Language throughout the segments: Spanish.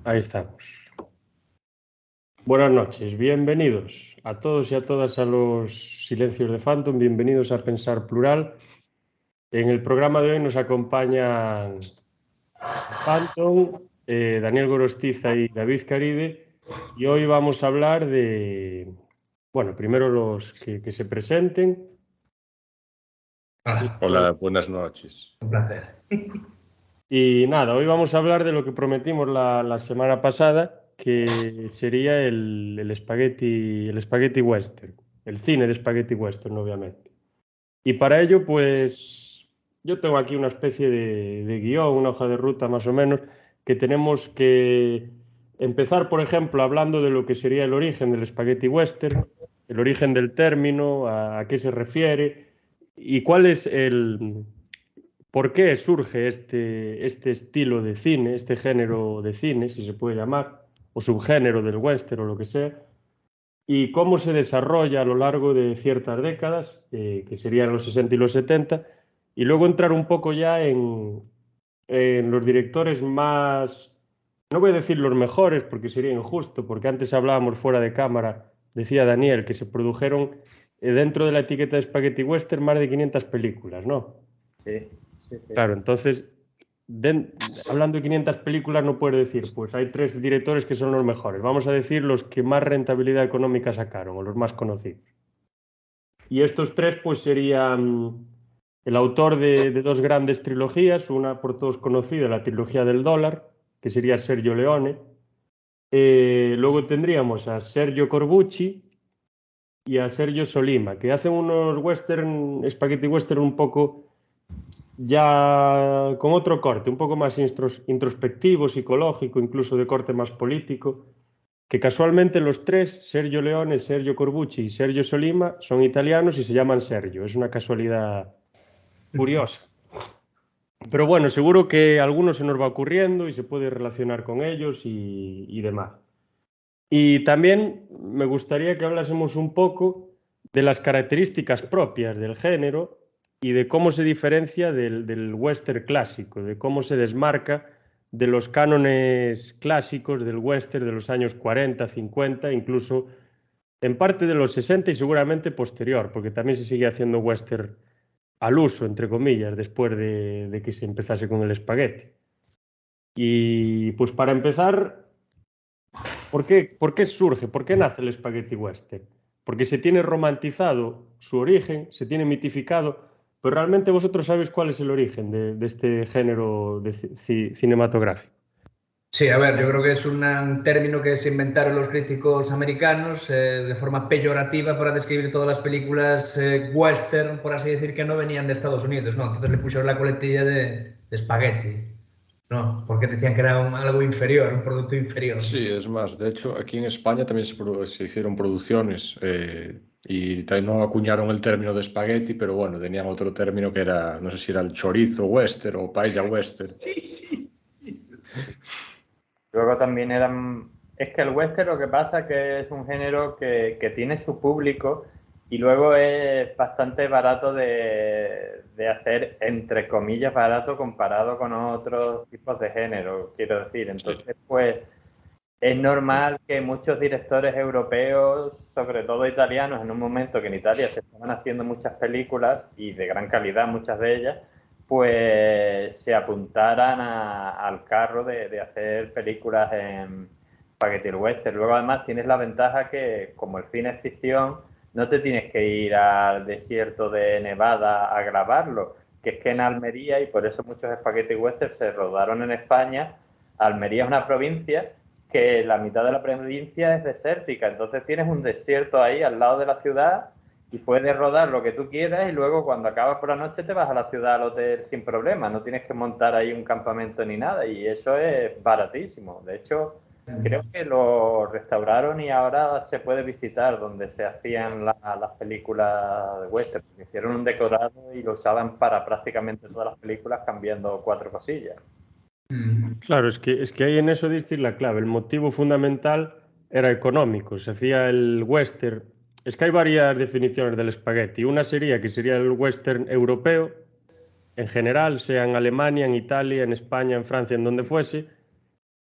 Ahí estamos. Buenas noches, bienvenidos a todos y a todas a los Silencios de Phantom, bienvenidos a Pensar Plural. En el programa de hoy nos acompañan Phantom, Daniel Gorostiza y David Caride, y hoy vamos a hablar de, bueno, primero los que se presenten. Hola, buenas noches. Un placer. Y nada, hoy vamos a hablar de lo que prometimos la semana pasada, que sería el spaghetti western, el cine de spaghetti western, obviamente. Y para ello, pues, yo tengo aquí una especie de guión, una hoja de ruta más o menos, que tenemos que empezar, por ejemplo, hablando de lo que sería el origen del spaghetti western, el origen del término, a qué se refiere y cuál es el... ¿Por qué surge este estilo de cine, este género de cine, si se puede llamar, o subgénero del western o lo que sea? ¿Y cómo se desarrolla a lo largo de ciertas décadas, que serían los 60 y los 70? Y luego entrar un poco ya en los directores más, no voy a decir los mejores porque sería injusto, porque antes hablábamos fuera de cámara, decía Daniel, que se produjeron dentro de la etiqueta de Spaghetti Western más de 500 películas, ¿no? Sí. Claro, entonces, hablando de 500 películas, no puedes decir, pues hay 3 directores que son los mejores. Vamos a decir los que más rentabilidad económica sacaron, o los más conocidos. Y estos 3, pues serían el autor de 2 grandes trilogías, una por todos conocida, la trilogía del dólar, que sería Sergio Leone. Luego tendríamos a Sergio Corbucci y a Sergio Solima, que hacen unos spaghetti western un poco ya con otro corte, un poco más introspectivo, psicológico, incluso de corte más político, que casualmente los 3, Sergio Leone, Sergio Corbucci y Sergio Solima, son italianos y se llaman Sergio. Es una casualidad curiosa. Pero bueno, seguro que alguno se nos va ocurriendo y se puede relacionar con ellos y demás. Y también me gustaría que hablásemos un poco de las características propias del género y de cómo se diferencia del western clásico, de cómo se desmarca de los cánones clásicos del western de los años 40, 50, incluso en parte de los 60 y seguramente posterior, porque también se sigue haciendo western al uso, entre comillas, después de que se empezase con el espagueti. Y pues para empezar, ¿por qué surge? ¿Por qué nace el spaghetti western? Porque se tiene romantizado su origen, se tiene mitificado, pero realmente vosotros sabéis cuál es el origen de este género cinematográfico. Sí, a ver, yo creo que es un término que se inventaron los críticos americanos de forma peyorativa para describir todas las películas western, por así decir, que no venían de Estados Unidos, ¿no? Entonces le pusieron la coletilla de espagueti, ¿no? Porque decían que era algo inferior, un producto inferior. Sí, es más, de hecho, aquí en España también se hicieron producciones y también no acuñaron el término de espagueti, pero bueno, tenían otro término que era, no sé si era el chorizo western o paella western. Sí. Luego también es que el western lo que pasa es que es un género que tiene su público y luego es bastante barato de hacer, entre comillas, barato comparado con otros tipos de género, quiero decir. Entonces, pues es normal que muchos directores europeos, sobre todo italianos, en un momento que en Italia se estaban haciendo muchas películas y de gran calidad, muchas de ellas, pues se apuntaran al carro de hacer películas en spaghetti western. Luego además tienes la ventaja que como el cine es ficción, no te tienes que ir al desierto de Nevada a grabarlo, que es que en Almería, y por eso muchos spaghetti western se rodaron en España. Almería es una provincia que la mitad de la provincia es desértica, entonces tienes un desierto ahí al lado de la ciudad y puedes rodar lo que tú quieras y luego cuando acabas por la noche te vas a la ciudad al hotel sin problema, no tienes que montar ahí un campamento ni nada y eso es baratísimo. De hecho, creo que lo restauraron y ahora se puede visitar donde se hacían las películas de western. Hicieron un decorado y lo usaban para prácticamente todas las películas cambiando 4 cosillas. Claro, es que ahí en eso diste la clave. El motivo fundamental era económico. Se hacía el western. Es que hay varias definiciones del espagueti. Una sería que sería el western europeo, en general, sea en Alemania, en Italia, en España, en Francia, en donde fuese.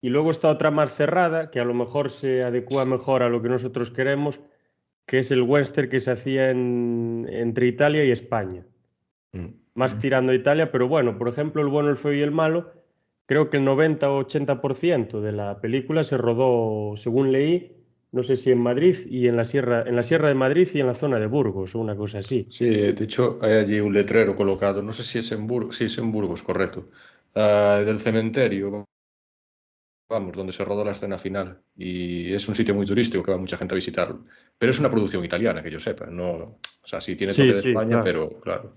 Y luego está otra más cerrada, que a lo mejor se adecua mejor a lo que nosotros queremos, que es el western que se hacía entre Italia y España. Más tirando a Italia, pero bueno, por ejemplo, El bueno, el feo y el malo, creo que el 90 o 80% de la película se rodó, según leí, no sé si en Madrid y en la Sierra de Madrid y en la zona de Burgos, o una cosa así. Sí, de hecho hay allí un letrero colocado, no sé si es en Burgos, sí, es en Burgos, correcto, del cementerio, vamos, donde se rodó la escena final. Y es un sitio muy turístico que va mucha gente a visitarlo. Pero es una producción italiana, que yo sepa, no, o sea, sí tiene toque Sí, de sí, España, claro. pero claro.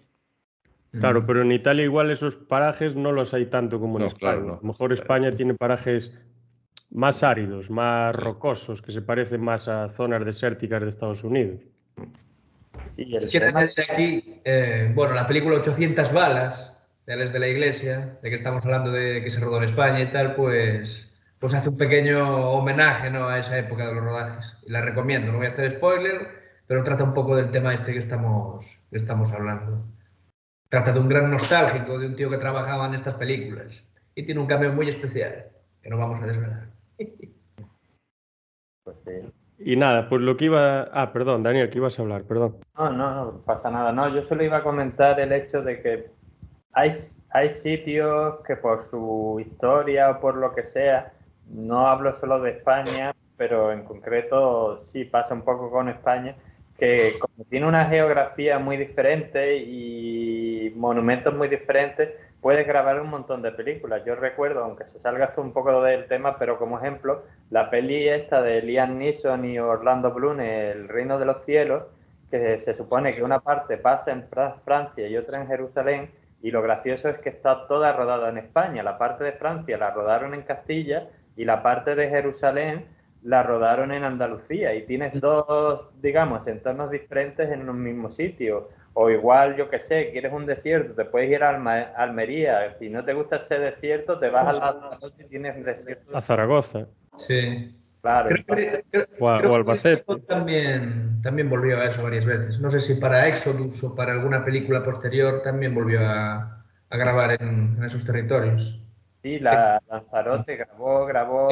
Claro, pero en Italia igual esos parajes no los hay tanto como en No, claro, España. no. A lo mejor España tiene parajes más áridos, más rocosos, que se parecen más a zonas desérticas de Estados Unidos. Sí, el Quisiera tema... añadir aquí, bueno, la película 800 balas, de Ales de la Iglesia, de que estamos hablando de que se rodó en España y tal, pues hace un pequeño homenaje, ¿no?, a esa época de los rodajes. Y la recomiendo, no voy a hacer spoiler, pero trata un poco del tema este que estamos hablando. Trata de un gran nostálgico, de un tío que trabajaba en estas películas. Y tiene un cambio muy especial, que no vamos a desvelar. Pues sí. Y nada, pues lo que iba... Ah, perdón, Daniel, que ibas a hablar, perdón. No pasa nada. No, yo solo iba a comentar el hecho de que hay sitios que por su historia o por lo que sea, no hablo solo de España, pero en concreto sí pasa un poco con España, que como tiene una geografía muy diferente y monumentos muy diferentes, puedes grabar un montón de películas. Yo recuerdo, aunque se salga esto un poco del tema, pero como ejemplo, la peli esta de Liam Neeson y Orlando Bloom, El Reino de los Cielos, que se supone que una parte pasa en Francia y otra en Jerusalén, y lo gracioso es que está toda rodada en España. La parte de Francia la rodaron en Castilla y la parte de Jerusalén la rodaron en Andalucía. Y tienes dos, digamos, entornos diferentes en un mismo sitio. O igual, yo qué sé, quieres un desierto, te puedes ir a Almería. Si no te gusta ese desierto, te vas a Lanzarote y tienes desierto. A Zaragoza. Sí. Claro, Creo entonces, que, O creo que Albacete. también volvió a eso varias veces. No sé si para Exodus o para alguna película posterior también volvió a grabar en esos territorios. sí, Lanzarote grabó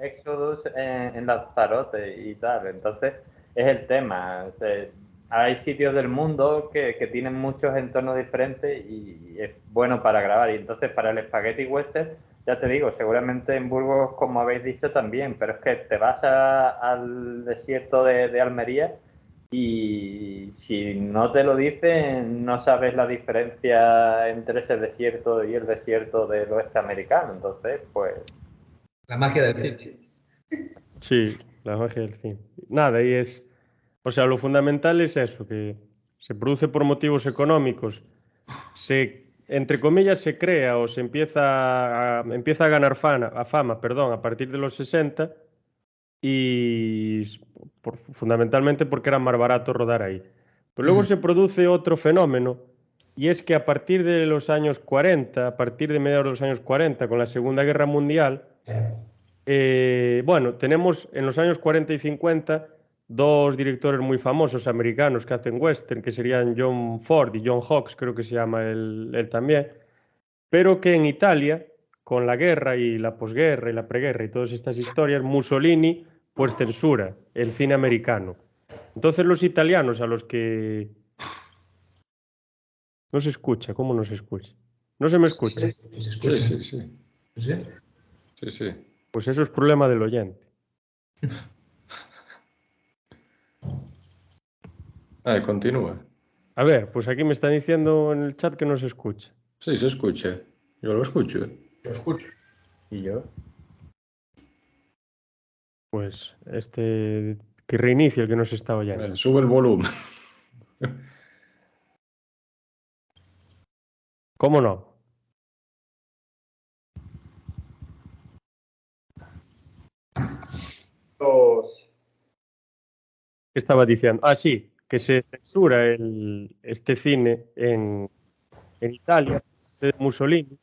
Exodus en Lanzarote y tal. Entonces, es el tema. O sea, hay sitios del mundo que tienen muchos entornos diferentes y es bueno para grabar. Y entonces, para el Spaghetti Western, ya te digo, seguramente en Burgos, como habéis dicho, también. Pero es que te vas al desierto de Almería y si no te lo dicen, no sabes la diferencia entre ese desierto y el desierto del oeste americano. Entonces, pues... La magia del cine. Sí, la magia del cine. Nada, y es... O sea, lo fundamental es eso, que se produce por motivos económicos, entre comillas, se crea o se empieza a ganar fama, perdón, a partir de los 60 y fundamentalmente porque era más barato rodar ahí. Pero luego se produce otro fenómeno y es que a partir de los años 40, a partir de mediados de los años 40, con la Segunda Guerra Mundial, bueno, tenemos en los años 40 y 50 dos directores muy famosos americanos que hacen western, que serían John Ford y John Hawks, creo que se llama él también, pero que en Italia, con la guerra y la posguerra y la preguerra y todas estas historias, Mussolini pues censura el cine americano. Entonces los italianos a los que... No se escucha, ¿cómo no se escucha? No se me escucha. Sí, se escucha. Sí. Sí. Pues eso es problema del oyente. Continúa. A ver, pues aquí me están diciendo en el chat que no se escucha. Sí, se escucha. Yo lo escucho. Lo escucho. ¿Y yo? Pues que reinicie el que no se está oyendo. Sube el volumen. ¿Cómo no? ¿Qué estaba diciendo? Ah, sí, que se censura este cine en Italia, de Mussolini,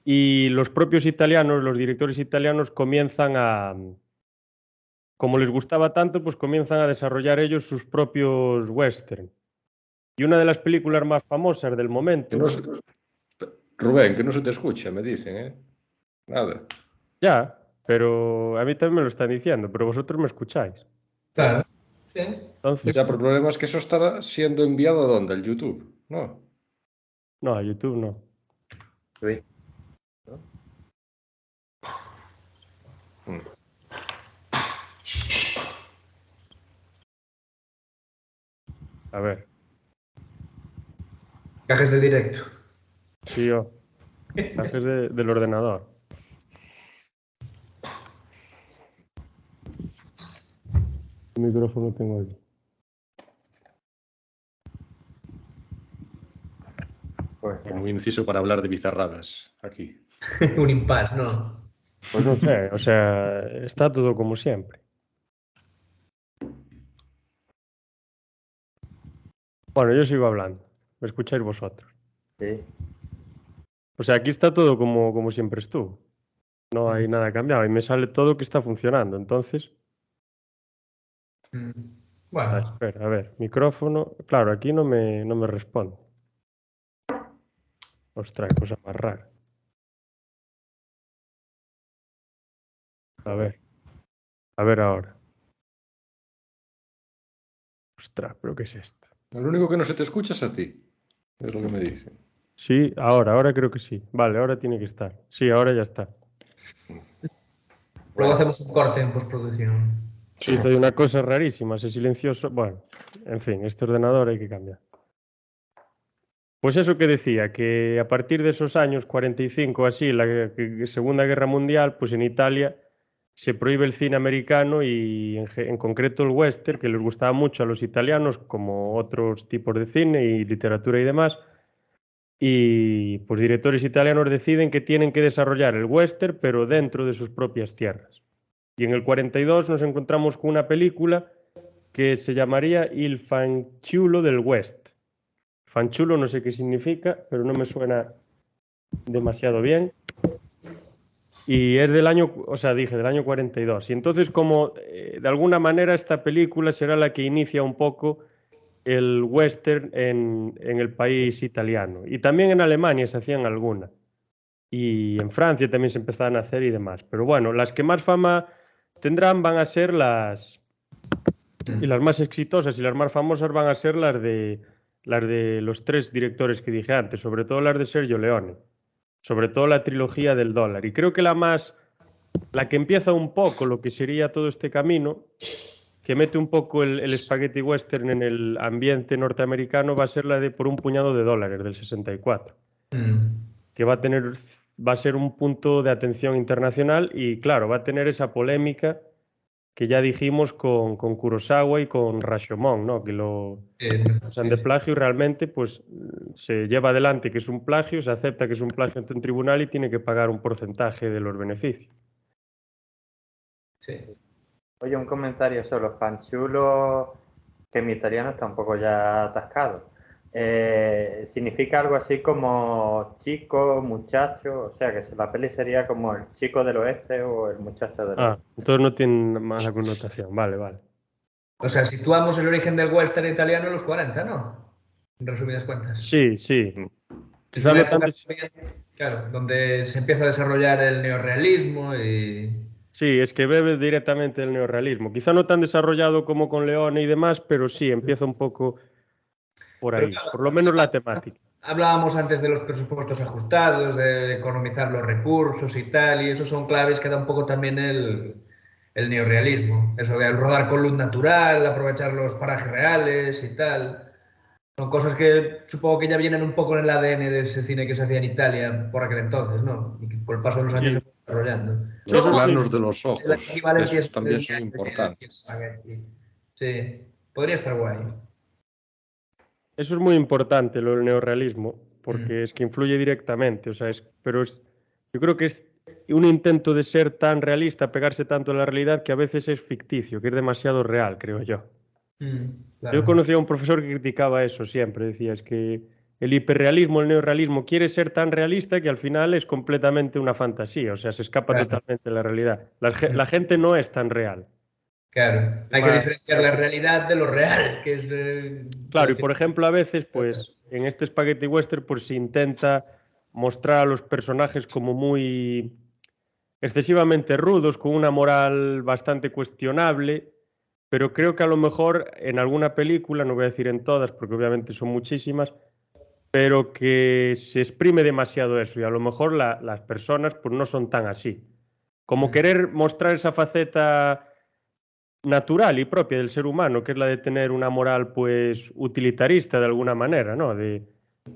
y los propios italianos, los directores italianos comienzan como les gustaba tanto, pues comienzan a desarrollar ellos sus propios western. Y una de las películas más famosas del momento... Rubén, que no se te escucha, me dicen, ¿eh? Nada. Ya, pero a mí también me lo están diciendo, pero vosotros me escucháis. Claro. Sí. Entonces, Ya, pero el problema es que eso estará siendo enviado ¿a dónde? ¿Al YouTube? No. no, a YouTube no. Luis. Mm. A ver, Cajes de directo. sí, yo. Mensajes del ordenador. ¿Qué micrófono tengo aquí? Pues, Bueno, un inciso para hablar de bizarradas aquí. Un impasse, ¿no? Pues no sé, o sea, está todo como siempre. Bueno, yo sigo hablando. Me escucháis vosotros. sí. O sea, aquí está todo como siempre estuvo. No hay nada cambiado y me sale todo que está funcionando. Entonces, Bueno, espera, a ver, micrófono. Claro, aquí no me responde. Ostras, cosa más rara. A ver ahora. Ostras, ¿pero qué es esto? Lo único que no se te escucha es a ti, es lo que me dicen. Sí, ahora creo que sí. Vale, ahora tiene que estar. Sí, ahora ya está. luego hacemos un corte en postproducción. Sí, hizo una cosa rarísima, se silencioso. Bueno, en fin, este ordenador hay que cambiar. Pues eso que decía, que a partir de esos años 45 así, la Segunda Guerra Mundial, pues en Italia se prohíbe el cine americano y en concreto el western, que les gustaba mucho a los italianos, como otros tipos de cine y literatura y demás. Y pues directores italianos deciden que tienen que desarrollar el western, pero dentro de sus propias tierras. Y en el 42 nos encontramos con una película que se llamaría Il Fanciullo del West. Fanchulo no sé qué significa, pero no me suena demasiado bien. Y es del año, o sea, dije, del año 42. Y entonces, como de alguna manera esta película será la que inicia un poco el western en el país italiano. Y también en Alemania se hacían algunas. Y en Francia también se empezaban a hacer y demás. Pero bueno, las que más fama tendrán van a ser y las más exitosas y las más famosas van a ser las de los tres directores que dije antes, sobre todo las de Sergio Leone, sobre todo la trilogía del dólar. Y creo que la que empieza un poco lo que sería todo este camino, que mete un poco el spaghetti western en el ambiente norteamericano, va a ser la de Por un puñado de dólares del 64, que va a ser un punto de atención internacional y claro, va a tener esa polémica que ya dijimos con Kurosawa y con Rashomon, ¿no? Que lo acusan de plagio y realmente pues se lleva adelante que es un plagio, se acepta que es un plagio ante un tribunal y tiene que pagar un porcentaje de los beneficios. Sí. Oye, un comentario sobre los panchulos, que mi italiano está un poco ya atascado. Significa algo así como chico, muchacho, o sea, que la peli sería como el chico del oeste o el muchacho del oeste. Entonces no tiene mala connotación. Vale. O sea, situamos el origen del western italiano en los 40, ¿no? En resumidas cuentas. Sí. Es Quizá una no época, tanto. claro, donde se empieza a desarrollar el neorrealismo y... Sí, es que bebe directamente del neorrealismo. Quizá no tan desarrollado como con Leone y demás, pero sí, empieza un poco por Pero ahí, claro, por lo menos la temática. hablábamos antes de los presupuestos ajustados, de economizar los recursos y tal, y eso son claves que da un poco también el neorrealismo. Eso de rodar con luz natural, aprovechar los parajes reales y tal. Son cosas que supongo que ya vienen un poco en el ADN de ese cine que se hacía en Italia por aquel entonces, ¿no? Y que con el paso de los años se Sí, fue desarrollando. Los eso sí, planos de los La ojos, equivalencia esos es el también son viaje del importantes. espagueti. Sí, podría estar guay. eso es muy importante, lo del neorrealismo, Mm. porque es que influye directamente, o sea, yo creo que es un intento de ser tan realista, pegarse tanto a la realidad, que a veces es ficticio, que es demasiado real, creo yo. Yo Claro. conocí a un profesor que criticaba eso siempre, decía, es que el hiperrealismo, el neorrealismo quiere ser tan realista que al final es completamente una fantasía, o sea, se escapa Claro. totalmente de la realidad. La gente no es tan real. Claro. Es Hay que más, diferenciar la realidad de lo real, que es claro, y por ejemplo, a veces, pues, en este Spaghetti Western, pues se intenta mostrar a los personajes como muy, excesivamente rudos, con una moral bastante cuestionable, pero creo que a lo mejor en alguna película, no voy a decir en todas, porque obviamente son muchísimas, pero que se exprime demasiado eso y a lo mejor las personas pues no son tan así. Como querer mostrar esa faceta natural y propia del ser humano, que es la de tener una moral pues utilitarista de alguna manera, ¿no? De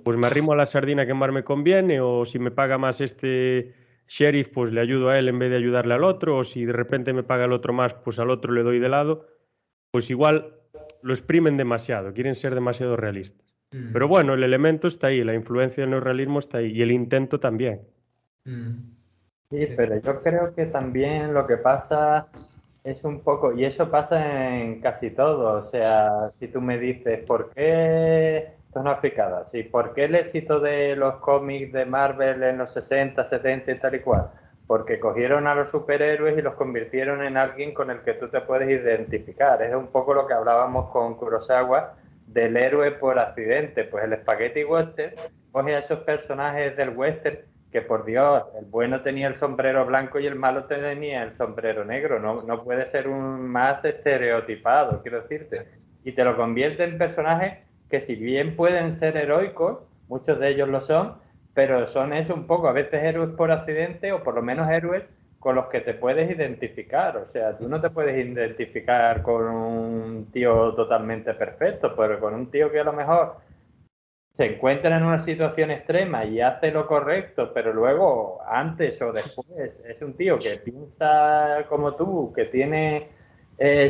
pues me arrimo a la sardina que más me conviene, o si me paga más este sheriff, pues le ayudo a él en vez de ayudarle al otro, o si de repente me paga el otro más, pues al otro le doy de lado. Pues igual lo exprimen demasiado, quieren ser demasiado realistas. Pero bueno, el elemento está ahí, la influencia del neorrealismo está ahí, y el intento también. Sí, pero yo creo que también lo que pasa es un poco, y eso pasa en casi todo, o sea, si tú me dices, ¿por qué, esto es una fricada, sí, ¿por qué el éxito de los cómics de Marvel en los 60, 70 y tal y cual? Porque cogieron a los superhéroes y los convirtieron en alguien con el que tú te puedes identificar. Es un poco lo que hablábamos con Kurosawa del héroe por accidente. Pues el Spaghetti Western coge a esos personajes del western que, por Dios, el bueno tenía el sombrero blanco y el malo tenía el sombrero negro. No puede ser un más estereotipado, quiero decirte. Y te lo convierte en personajes que, si bien pueden ser heroicos, muchos de ellos lo son, pero son eso un poco, a veces héroes por accidente, o por lo menos héroes con los que te puedes identificar. O sea, tú no te puedes identificar con un tío totalmente perfecto, pero con un tío que a lo mejor se encuentra en una situación extrema y hace lo correcto, pero luego, antes o después, es un tío que piensa como tú, que tiene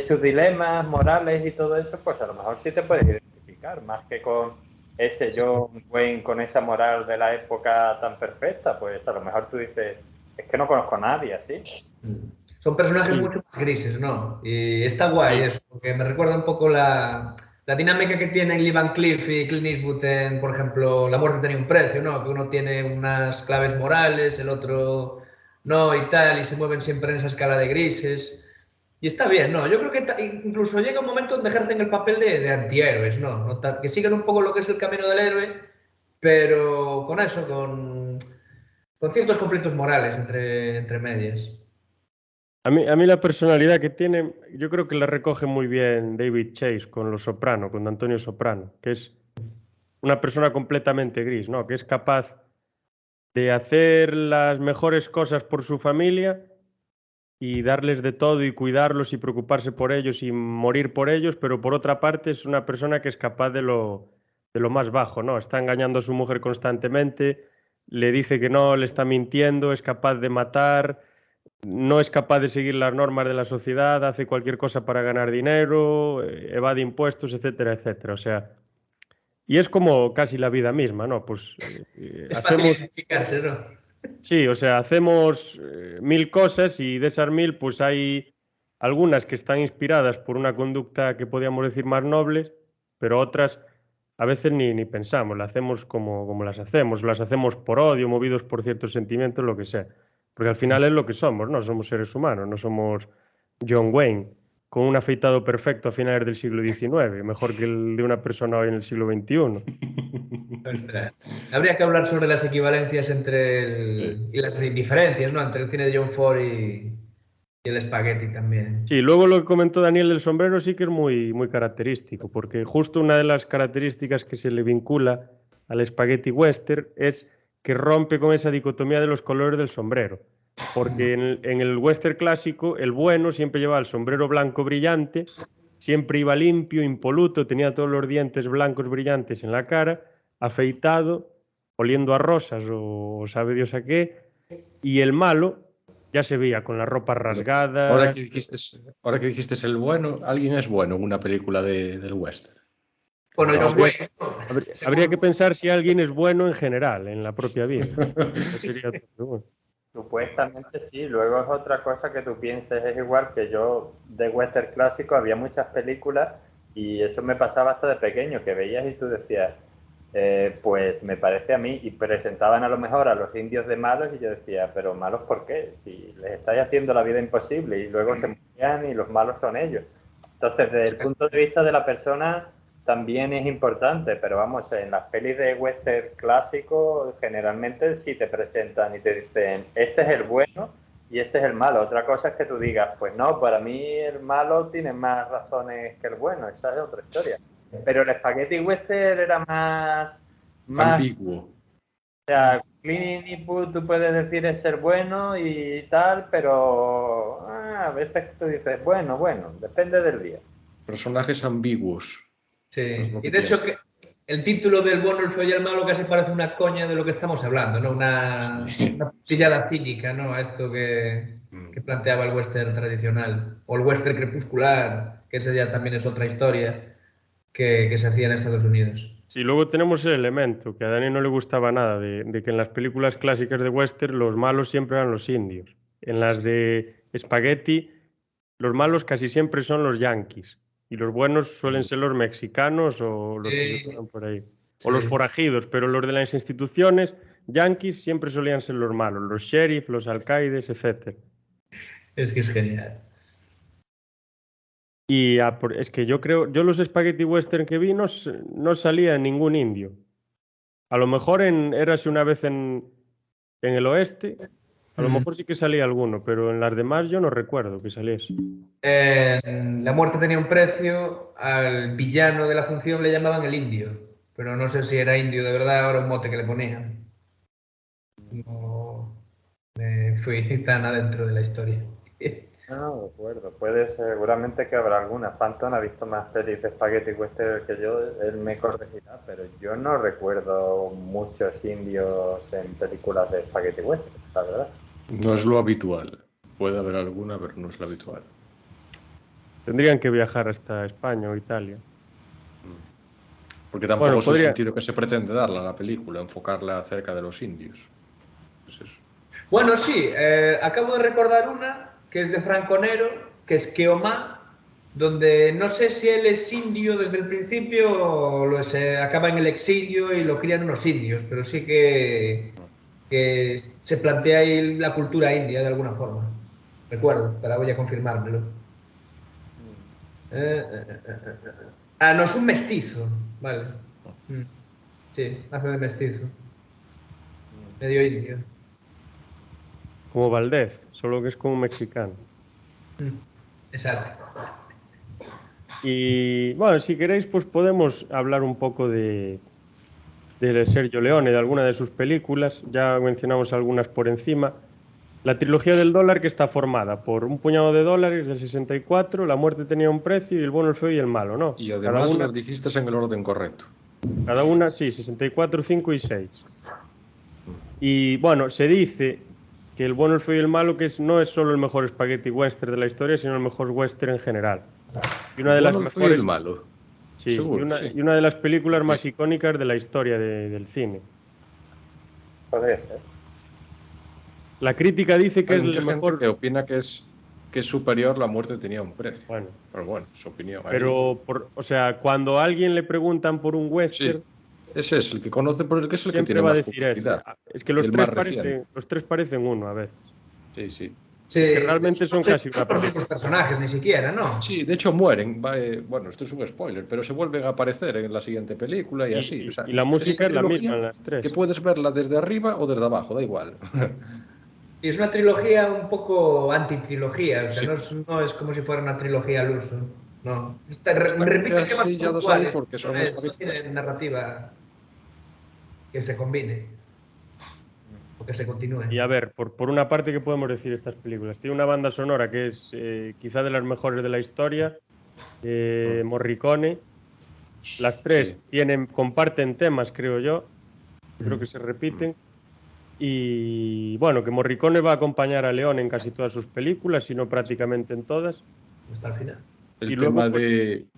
sus dilemas morales y todo eso, pues a lo mejor sí te puedes identificar, más que con ese John Wayne con esa moral de la época tan perfecta. Pues a lo mejor tú dices, es que no conozco a nadie así. Son personajes mucho más grises, ¿no? Y está guay eso, porque me recuerda un poco la dinámica que tienen Lee Van Cleef y Clint Eastwood en, por ejemplo, La muerte tenía un precio, ¿no? Que uno tiene unas claves morales, el otro no y tal, y se mueven siempre en esa escala de grises. Y está bien, ¿no? Yo creo que incluso llega un momento donde ejercen el papel de antihéroes, ¿no? Que siguen un poco lo que es el camino del héroe, pero con eso, con ciertos conflictos morales entre medias. A mí la personalidad que tiene, yo creo que la recoge muy bien David Chase con Los Soprano, con Antonio Soprano, que es una persona completamente gris, ¿no? Que es capaz de hacer las mejores cosas por su familia y darles de todo y cuidarlos y preocuparse por ellos y morir por ellos, pero por otra parte es una persona que es capaz de lo más bajo, ¿no? Está engañando a su mujer constantemente, le dice que no, le está mintiendo, es capaz de matar, no es capaz de seguir las normas de la sociedad, hace cualquier cosa para ganar dinero, evade impuestos, etcétera, etcétera. O sea, y es como casi la vida misma, ¿no? Pues Es fácil hacemos, identificarse, ¿no? sí, o sea, hacemos mil cosas y de esas mil, pues hay algunas que están inspiradas por una conducta que podríamos decir más nobles, pero otras a veces ni pensamos, las hacemos como las hacemos por odio, movidos por ciertos sentimientos, lo que sea. Porque al final es lo que somos, ¿no? Somos seres humanos, no somos John Wayne, con un afeitado perfecto a finales del siglo XIX, mejor que el de una persona hoy en el siglo XXI. Ostras. Habría que hablar sobre las equivalencias y las diferencias, ¿no? Entre el cine de John Ford y el Spaghetti también. Sí, luego lo que comentó Daniel del sombrero sí que es muy característico, porque justo una de las características que se le vincula al spaghetti western es que rompe con esa dicotomía de los colores del sombrero. Porque en el western clásico, el bueno siempre llevaba el sombrero blanco brillante, siempre iba limpio, impoluto, tenía todos los dientes blancos brillantes en la cara, afeitado, oliendo a rosas o sabe Dios a qué, y el malo ya se veía con las ropas rasgadas. Ahora que dijiste el bueno, alguien es bueno en una película del western. Bueno, No, John Wayne. habría que pensar si alguien es bueno en general, en la propia vida. No sería bueno. Supuestamente sí, luego es otra cosa que tú pienses, es igual que yo de western clásico había muchas películas y eso me pasaba hasta de pequeño, que veías y tú decías, pues me parece a mí, y presentaban a lo mejor a los indios de malos y yo decía, pero malos ¿por qué? Si les estáis haciendo la vida imposible, y luego se morían y los malos son ellos. Entonces, desde el punto de vista de la persona también es importante, pero vamos, en las pelis de western clásico generalmente sí te presentan y te dicen, este es el bueno y este es el malo. Otra cosa es que tú digas, pues no, para mí el malo tiene más razones que el bueno, esa es otra historia. Pero el Spaghetti Western era más ambiguo. O sea, Clint Eastwood tú puedes decir es ser bueno y tal, pero a veces tú dices, bueno, depende del día. Personajes ambiguos. Sí, Es y de hecho que el título del bueno, el feo y el malo casi parece una coña de lo que estamos hablando, ¿no? Una pillada cínica, ¿no? A esto que planteaba el western tradicional, o el western crepuscular, que esa ya también es otra historia que se hacía en Estados Unidos. Sí, luego tenemos el elemento, que a Dani no le gustaba nada, de que en las películas clásicas de western los malos siempre eran los indios. En las de Spaghetti, los malos casi siempre son los yanquis. Y los buenos suelen ser los mexicanos o los que se fueron por ahí. O los forajidos, pero los de las instituciones yanquis siempre solían ser los malos, los sheriff, los alcaides, etc. Es que es genial. Y es que yo creo, yo los spaghetti western que vi no salía ningún indio. A lo mejor érase una vez en el oeste, a lo mejor sí que salía alguno, pero en las demás yo no recuerdo que saliese. La muerte tenía un precio, al villano de la función le llamaban el indio, pero no sé si era indio de verdad o era un mote que le ponían. No me fui tan adentro de la historia. No recuerdo, seguramente que habrá alguna. Phantom ha visto más pelis de Spaghetti Western que yo, él me corregirá, pero yo no recuerdo muchos indios en películas de Spaghetti Western, la verdad. No es lo habitual. Puede haber alguna, pero no es lo habitual. Tendrían que viajar hasta España o Italia. Porque tampoco es el sentido que se pretende darle a la película, enfocarla acerca de los indios. Pues eso. Bueno, sí, acabo de recordar una que es de Franco Nero, que es Keoma, donde no sé si él es indio desde el principio o acaba en el exilio y lo crían unos indios, pero sí que se plantea ahí la cultura india de alguna forma. Recuerdo, pero voy a confirmármelo. No, es un mestizo, vale. Sí, hace de mestizo. Medio indio. Como Valdez, solo que es como mexicano. Exacto. Y bueno, si queréis, pues podemos hablar un poco de Sergio Leone, de alguna de sus películas. Ya mencionamos algunas por encima. La trilogía del dólar, que está formada por Un puñado de dólares del 64, La muerte tenía un precio y El bueno, el feo y el malo, ¿no? Y además las dijiste en el orden correcto. Cada una, sí, 64, 5 y 6. Y bueno, se dice que El bueno, el feo y el malo no es solo el mejor spaghetti western de la historia, sino el mejor western en general. Y una de las mejores... el malo. Sí, seguro, y una de las películas más icónicas de la historia del cine. Podría ser. La crítica dice que Hay es mucha el gente mejor... que opina que es superior, La muerte tenía un precio. Bueno. Pero bueno, su opinión. Pero, o sea, cuando a alguien le preguntan por un western... Sí. Ese es el que conoce por el que es el que tiene va a más decir publicidad. Es que los tres parecen uno a veces. Sí, sí. Sí, es que realmente son casi una los mismos personajes, ni siquiera, ¿no? Sí, de hecho mueren. Bueno, esto es un spoiler, pero se vuelven a aparecer en la siguiente película y así. O sea, y la música es la misma en las tres. Que puedes verla desde arriba o desde abajo, da igual. Y es una trilogía un poco antitrilogía, o sea, sí. no es como si fuera una trilogía al uso. No. Repite esquemas puntuales, porque son no tiene narrativa que se combine. Que se continúe. Y a ver, por una parte, ¿qué podemos decir de estas películas? Tiene una banda sonora que es quizá de las mejores de la historia, Morricone. Las tres comparten temas, creo yo. Creo que se repiten. Y bueno, que Morricone va a acompañar a Leone en casi todas sus películas, si no prácticamente en todas. Hasta el final. El tema del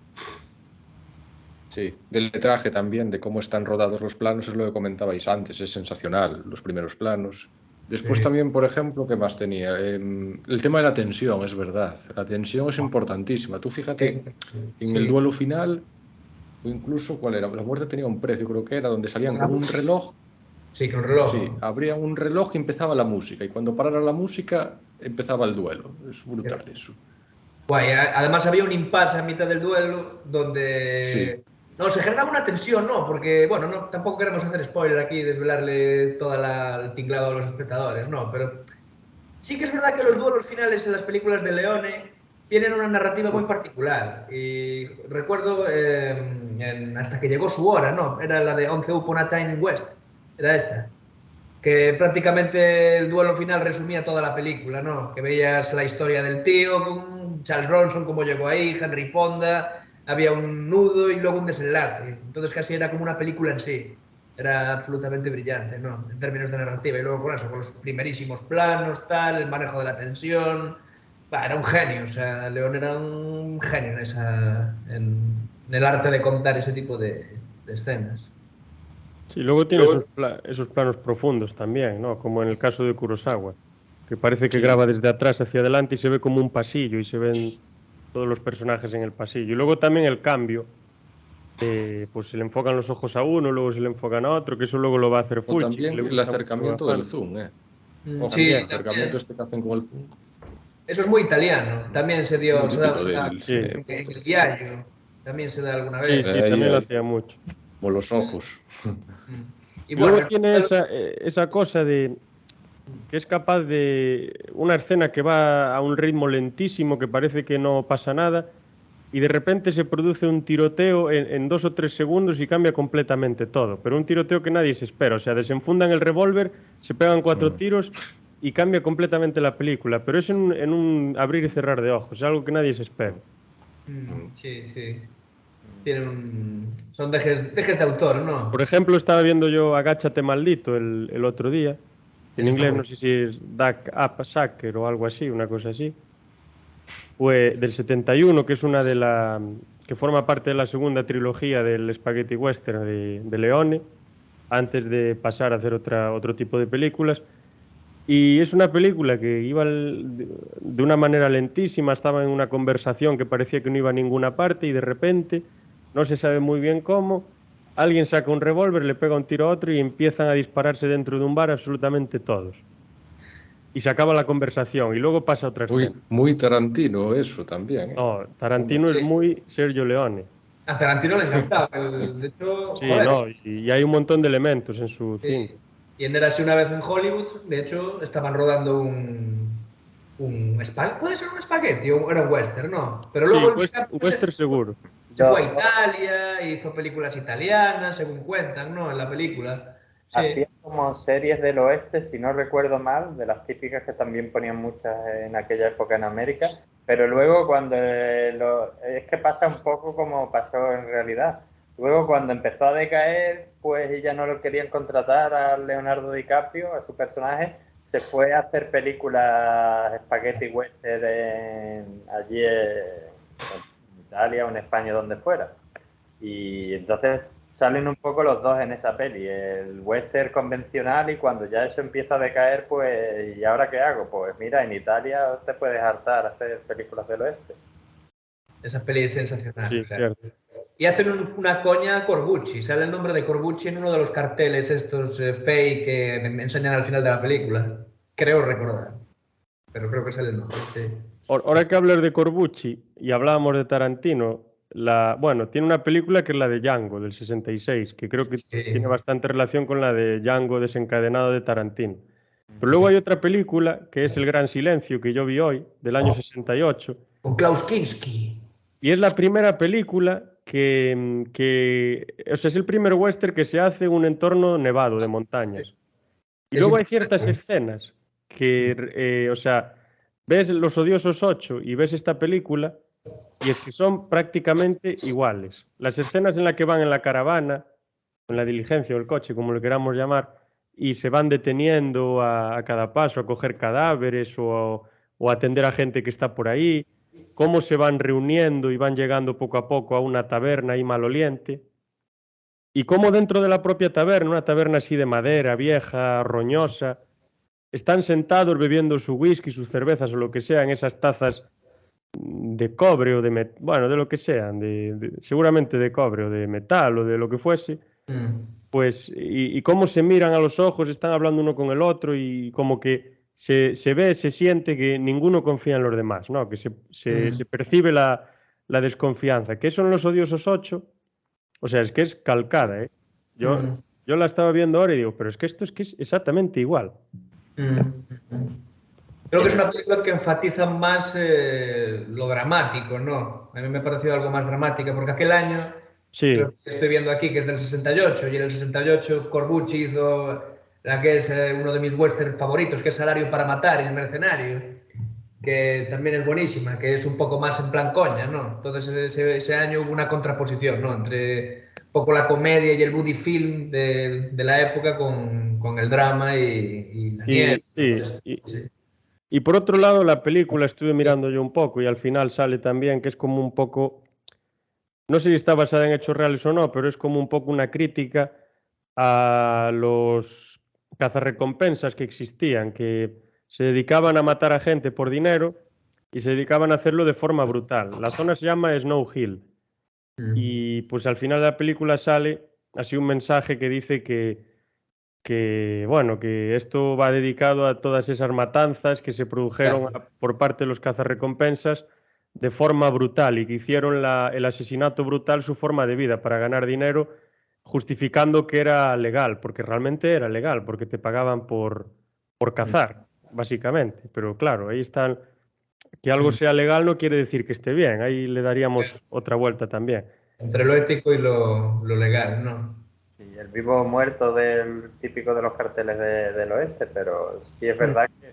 letraje también, de cómo están rodados los planos, es lo que comentabais antes, es sensacional, los primeros planos. Después también, por ejemplo, ¿qué más tenía? El tema de la tensión, es verdad. La tensión es importantísima. Tú fíjate, en el duelo final, o incluso, ¿cuál era? La muerte tenía un precio, creo que era, donde salían con un reloj. Sí, con reloj. Sí, abría un reloj y empezaba la música. Y cuando parara la música, empezaba el duelo. Es brutal eso. Guay, además había un impasse a mitad del duelo donde... Sí. No, se generaba una tensión, ¿no? Porque, bueno, tampoco queremos hacer spoiler aquí y desvelarle todo el tinglado a los espectadores, ¿no? Pero Sí que es verdad que los duelos finales en las películas de Leone tienen una narrativa muy particular. Y recuerdo hasta que llegó su hora, ¿no? Era la de Once Upon a Time in West. Era esta. Que prácticamente el duelo final resumía toda la película, ¿no? Que veías la historia del tío, con Charles Bronson, cómo llegó ahí, Henry Fonda, había un nudo y luego un desenlace. Entonces casi era como una película en sí. Era absolutamente brillante, ¿no? En términos de narrativa. Y luego con eso, con los primerísimos planos, tal, el manejo de la tensión. Bah, era un genio, o sea, León era un genio en el arte de contar ese tipo de escenas. Sí, luego tiene esos planos profundos también, ¿no? Como en el caso de Kurosawa, que parece que graba desde atrás hacia adelante y se ve como un pasillo y se ven todos los personajes en el pasillo. Y luego también el cambio, pues se le enfocan los ojos a uno, luego se le enfocan a otro, que eso luego lo va a hacer O Fulci. también que le el gusta mucho acercamiento a del Fan. zoom, Ojo, Sí, el acercamiento también. que hacen con el zoom. Eso es muy italiano. También se dio, Muy se da, típico se da del Sí. en el Diario. También se da alguna Sí, vez. sí, también lo hacía mucho. Como los ojos. Y Luego bueno, tiene esa cosa de que es capaz de una escena que va a un ritmo lentísimo, que parece que no pasa nada, y de repente se produce un tiroteo en 2 o 3 segundos y cambia completamente todo. Pero un tiroteo que nadie se espera. O sea, desenfundan el revólver, se pegan 4 tiros y cambia completamente la película. Pero es en un abrir y cerrar de ojos, es algo que nadie se espera. Sí, sí. Son dejes de autor, ¿no? Por ejemplo, estaba viendo yo Agáchate Maldito el otro día. En Ese está inglés muy no sé si es Duck Up Sucker o algo así, una cosa así. Pues del 71, que es una de que forma parte de la segunda trilogía del Spaghetti Western de Leone, antes de pasar a hacer otro tipo de películas. Y es una película que iba de una manera lentísima, estaba en una conversación que parecía que no iba a ninguna parte y de repente, no se sabe muy bien cómo, alguien saca un revólver, le pega un tiro a otro y empiezan a dispararse dentro de un bar absolutamente todos. Y se acaba la conversación y luego pasa otra escena. Muy Tarantino eso también. No, Tarantino es Sí. muy Sergio Leone. A Tarantino le encantaba. De hecho, Sí, joder. no, y hay un montón de elementos en su cine. Y en Érase una vez en Hollywood, de hecho, estaban rodando puede ser un espagueti o era un western, ¿no? Pero Sí, luego western seguro. se fue a Italia, hizo películas italianas, según cuentan, ¿no? En la película. Sí. Hacía como series del oeste, si no recuerdo mal, de las típicas que también ponían muchas en aquella época en América, pero luego cuando es que pasa un poco como pasó en realidad. Luego cuando empezó a decaer, pues ya no lo querían contratar a Leonardo DiCaprio, a su personaje, se fue a hacer películas spaghetti western allí en Italia o en España, donde fuera. Y entonces salen un poco los dos en esa peli, el western convencional y cuando ya eso empieza a decaer, pues, ¿y ahora qué hago? Pues mira, en Italia te puedes hartar a hacer películas del oeste. Esa peli es sensacional. Sí, o sea. cierto. Y hacen una coña a Corbucci, sale el nombre de Corbucci en uno de los carteles estos fake que me enseñan al final de la película. Creo recordar. Pero creo que sale el nombre, sí. Ahora que hablar de Corbucci y hablábamos de Tarantino, bueno, tiene una película que es la de Django, del 66, que creo que Sí. tiene bastante relación con la de Django desencadenado de Tarantino. Pero luego hay otra película que es El Gran Silencio, que yo vi hoy, del año 68. Con Klaus Kinski. Y es la primera película o sea, es el primer western que se hace en un entorno nevado de montañas. Y luego hay ciertas escenas que, o sea, ves Los Odiosos 8 y ves esta película y es que son prácticamente iguales. Las escenas en las que van en la caravana, en la diligencia o el coche, como lo queramos llamar, y se van deteniendo a cada paso a coger cadáveres o a atender a gente que está por ahí, cómo se van reuniendo y van llegando poco a poco a una taberna ahí maloliente, y cómo dentro de la propia taberna, una taberna así de madera, vieja, roñosa, están sentados bebiendo su whisky, sus cervezas o lo que sea en esas tazas de cobre o bueno, de lo que sean, seguramente de cobre o de metal o de lo que fuese, pues, y cómo se miran a los ojos, están hablando uno con el otro y como que se ve, se siente que ninguno confía en los demás, ¿no? Que se percibe la desconfianza. ¿Qué son Los Odiosos 8? O sea, es que es calcada, ¿eh? Yo la estaba viendo ahora y digo, pero es que esto es que es exactamente igual. Creo que es una película que enfatiza más lo dramático, ¿no? A mí me ha parecido algo más dramática, porque aquel año, Sí, creo que estoy viendo aquí, que es del 68, y en el 68 Corbucci hizo la que es uno de mis westerns favoritos, que es Salario para matar, El mercenario, que también es buenísima, que es un poco más en plan coña, ¿no? Entonces ese año hubo una contraposición, ¿no? Entre un poco la comedia y el buddy film de la época con el drama y la nieve. sí. Sí. Y por otro lado, la película estuve mirando yo un poco y al final sale también que es como un poco, no sé si está basada en hechos reales o no, pero es como un poco una crítica a los cazarrecompensas que existían, que se dedicaban a matar a gente por dinero y se dedicaban a hacerlo de forma brutal. La zona se llama Snow Hill y pues al final de la película sale así un mensaje que dice que bueno, que esto va dedicado a todas esas matanzas que se produjeron por parte de los cazarrecompensas de forma brutal y que hicieron el asesinato brutal su forma de vida para ganar dinero, justificando que era legal, porque realmente era legal, porque te pagaban por cazar, básicamente. Pero claro, ahí están, que algo sea legal no quiere decir que esté bien, ahí le daríamos otra vuelta también. Entre lo ético y lo legal, ¿no? Sí, el vivo o muerto del típico de los carteles del oeste, pero sí es verdad que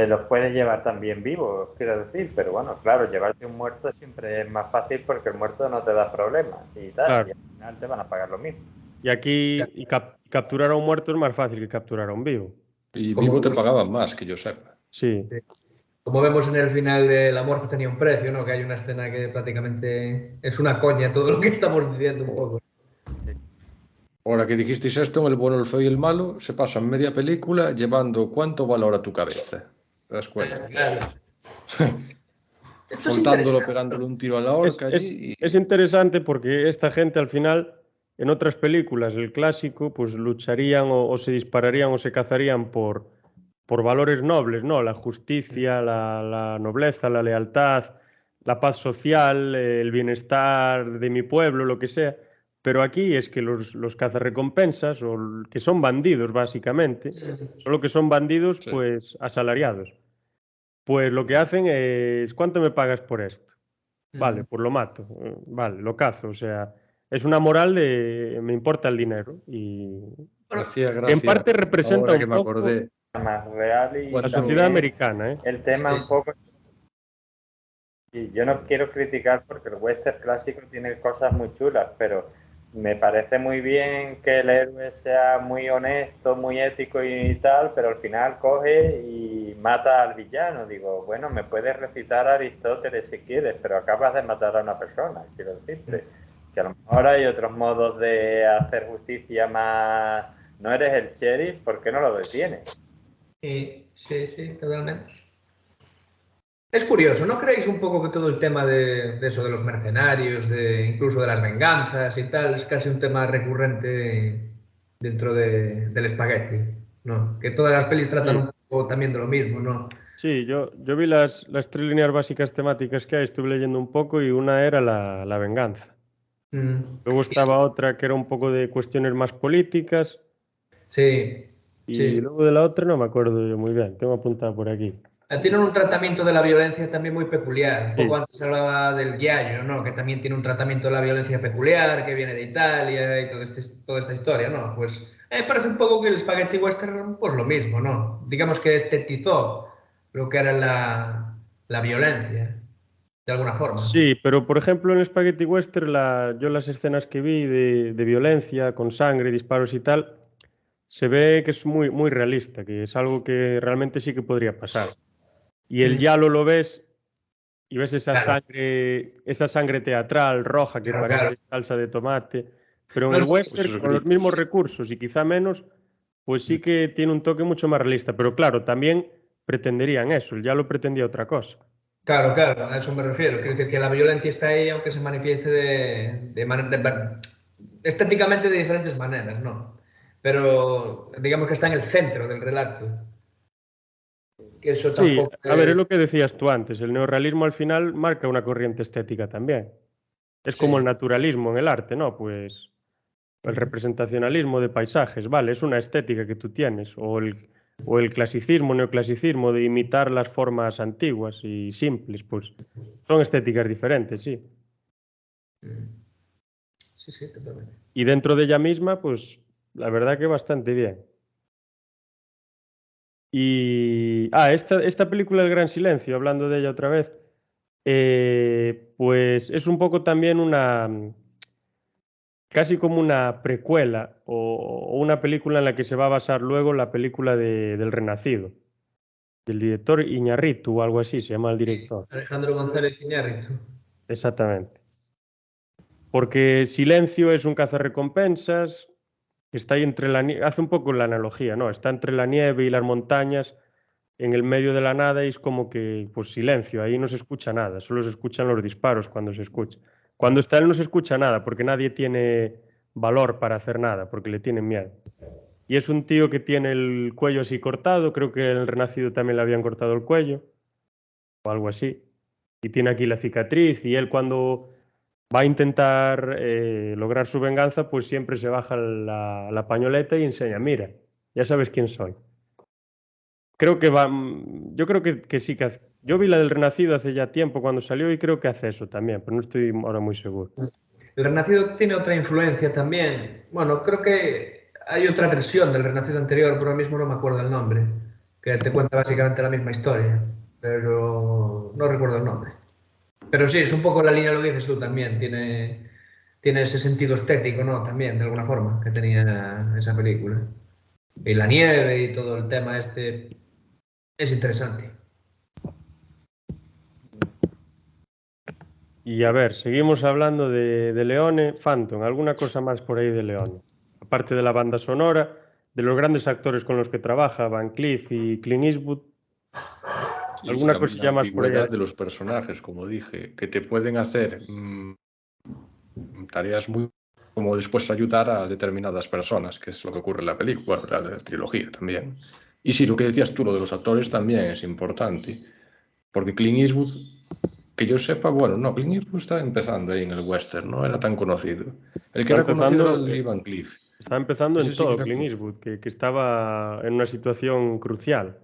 los puedes llevar también vivos, quiero decir, pero bueno, claro, llevarte un muerto siempre es más fácil porque el muerto no te da problemas y tal, Claro. y al final te van a pagar lo mismo. Y aquí capturar a un muerto es más fácil que capturar a un vivo. Y Como vivo te vemos, pagaban más, que yo sepa. Sí. como vemos en el final de La muerte tenía un precio, ¿no? Que hay una escena que prácticamente es una coña todo lo que estamos diciendo un poco. Ahora que dijisteis esto, en El bueno, el feo y el malo, se pasan media película llevando cuánto valora tu cabeza. ¿Te das cuenta? Claro. Esto es Soltándolo, interesante. pegándole un tiro a la horca allí. Es interesante porque esta gente al final, en otras películas, el clásico, pues lucharían o se dispararían o se cazarían por valores nobles, ¿no? La justicia, la nobleza, la lealtad, la paz social, el bienestar de mi pueblo, lo que sea. Pero aquí es que los cazarrecompensas, que son bandidos básicamente, solo que son bandidos Sí. pues asalariados. Pues lo que hacen es, ¿cuánto me pagas por esto? Vale, pues lo mato, vale, lo cazo. O sea, es una moral de me importa el dinero. Y Me hacía en gracia, parte representa ahora un que me poco acordé, Más real y la cuando... sociedad también americana, ¿eh? el tema un poco. Y yo no quiero criticar porque el western clásico tiene cosas muy chulas, pero me parece muy bien que el héroe sea muy honesto, muy ético y tal, pero al final coge y mata al villano. Digo, bueno, me puedes recitar a Aristóteles si quieres, pero acabas de matar a una persona, quiero decirte. Que a lo mejor hay otros modos de hacer justicia más... No eres el sheriff, ¿por qué no lo detienes? Sí, totalmente. Es curioso, ¿no creéis un poco que todo el tema de eso, de los mercenarios, incluso de las venganzas y tal, es casi un tema recurrente dentro del espagueti, ¿no? Que todas las pelis tratan Sí, un poco también de lo mismo, ¿no? sí, yo vi las tres líneas básicas temáticas que hay, estuve leyendo un poco y una era la venganza. Mm. Luego estaba otra que era un poco de cuestiones más políticas Sí, y sí. luego de la otra no me acuerdo yo muy bien, tengo apuntado por aquí. Tienen un tratamiento de la violencia también muy peculiar. Un poco Sí, antes hablaba del Giallo, ¿no? Que también tiene un tratamiento de la violencia peculiar, que viene de Italia y toda esta historia, ¿no? Pues me parece un poco que el Spaghetti Western, pues lo mismo, ¿no? Digamos que estetizó lo que era la violencia, de alguna forma. sí, pero por ejemplo en Spaghetti Western yo las escenas que vi de violencia, con sangre, disparos y tal, se ve que es muy realista, que es algo que realmente sí que podría pasar. Y el Mm. Yalo lo ves y ves Claro, esa sangre teatral roja que claro. parece salsa de tomate, pero en No el es- western Esos con los mismos gritos. recursos y quizá menos, pues sí que tiene un toque mucho más realista, pero claro, también pretenderían eso, el Yalo pretendía otra cosa. claro, a eso me refiero. Quiero decir que la violencia está ahí, aunque se manifieste estéticamente de diferentes maneras, ¿no? Pero digamos que está en el centro del relato. Que eso Sí, tampoco a ver, es es... lo que decías tú antes, el neorrealismo al final marca una corriente estética también. Es como el Sí. naturalismo en el arte, ¿no? Pues el representacionalismo de paisajes, vale, es una estética que tú tienes, o O el clasicismo, neoclasicismo, de imitar las formas antiguas y simples, pues son estéticas diferentes, sí. Sí, sí, totalmente. Y dentro de ella misma, pues la verdad que bastante bien. Y... esta película El Gran Silencio, hablando de ella otra vez, pues es un poco también casi como una precuela o una película en la que se va a basar luego la película del Renacido, del director Iñárritu o algo así, se llama el director. Alejandro González Iñárritu. Exactamente. Porque Silencio es un cazarrecompensas que está ahí entre la nieve, hace un poco la analogía, ¿no? Está entre la nieve y las montañas, en el medio de la nada, y es como que, pues silencio, ahí no se escucha nada, solo se escuchan los disparos cuando se escucha. Cuando está él no se escucha nada, porque nadie tiene valor para hacer nada, porque le tienen miedo. Y es un tío que tiene el cuello así cortado, creo que en el Renacido también le habían cortado el cuello, o algo así. Y tiene aquí la cicatriz, y él cuando va a intentar lograr su venganza, pues siempre se baja la pañoleta y enseña, mira, ya sabes quién soy. Creo que va, yo creo que sí que hace. Yo vi la del Renacido hace ya tiempo cuando salió y creo que hace eso también, pero no estoy ahora muy seguro. El Renacido tiene otra influencia también. Bueno, creo que hay otra versión del Renacido anterior, pero ahora mismo no me acuerdo el nombre, que te cuenta básicamente la misma historia, pero no recuerdo el nombre. Pero sí, es un poco la línea, lo que dices tú también, tiene ese sentido estético, ¿no? También, de alguna forma, que tenía esa película. Y la nieve y todo el tema este es interesante. Y a ver, seguimos hablando de Leone, Phantom, alguna cosa más por ahí de Leone. Aparte de la banda sonora, de los grandes actores con los que trabaja, Van Cleef y Clint Eastwood, Sí, alguna la cosilla más por ahí. ambigüedad de los personajes, como dije, que te pueden hacer tareas muy como después ayudar a determinadas personas, que es lo que ocurre en la película, bueno, la trilogía también. Y sí, lo que decías tú, lo de los actores también es importante, porque Clint Eastwood, que yo sepa, bueno, no, Clint Eastwood está empezando ahí en el western, no era tan conocido. El que Está era conocido era empezando, el Lee Van Cleef. está empezando Ese en sí que todo era Clint Eastwood, que estaba en una situación crucial.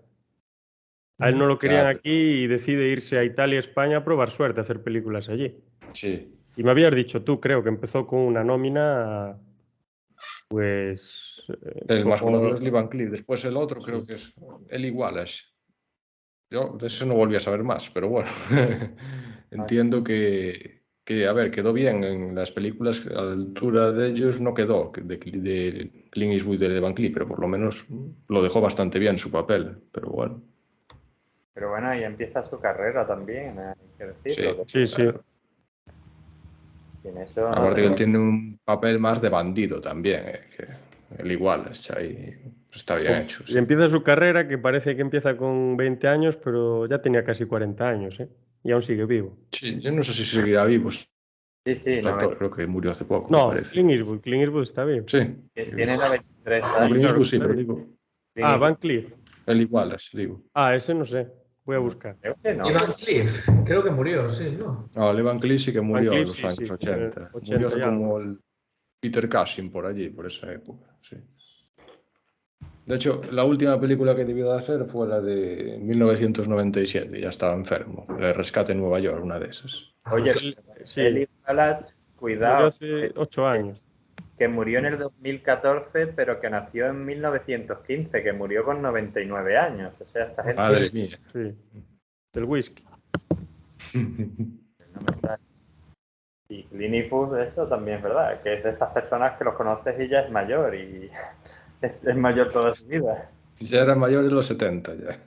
A él no lo querían ya, aquí y decide irse a Italia y España a probar suerte, a hacer películas allí. sí. Y me habías dicho tú, creo que empezó con una nómina, pues, El más conocido como... es Lee Van Cleef. Después el otro creo Sí. que es Eli Wallace. Yo de eso no volví a saber más, pero bueno, entiendo a ver, quedó bien en las películas, a la altura de ellos no quedó, de Clint Eastwood y de Van Cleef, pero por lo menos lo dejó bastante bien su papel, pero bueno, Pero bueno, ahí empieza su carrera también, hay que decirlo. sí, Sí, sí. claro. Y en eso no Aparte que él tengo... tiene un papel más de bandido también, que el igual, ahí está bien hecho, Y sí. empieza su carrera, que parece que empieza con 20 años, pero ya tenía casi 40 años, ¿eh? Y aún sigue vivo. Sí, yo no sé si seguirá vivo Sí, sí, el actor, creo que murió hace poco, me No, parece. Clint Eastwood está vivo. Sí, tiene 93 no, Sí, años. Clint claro Eastwood que sí, está pero vivo. digo, Ah, Van Cleef. el igual, digo. Ah, ese no sé. Voy a buscar. Creo que no. Y Van Cleef, creo que murió, sí, ¿no? No, Lee Cleave sí que Van murió en Cleef, los sí, años sí. 80. Murió 80 hace y algo. como el Peter Cushing por allí, por esa época, sí. De hecho, la última película que debió de hacer fue la de 1997, ya estaba enfermo. El Rescate en Nueva York, una de esas. Oye, Pues él, Eli sí, Wallach, murió cuidado, hace 8 años. que murió en el 2014, pero que nació en 1915, que murió con 99 años. O sea, esta gente Madre mía. Sí, del whisky. no me está... Y Clint Eastwood, eso también es verdad, que es de estas personas que los conoces y ya es mayor, y es mayor toda su vida. Ya era mayor en los 70 ya.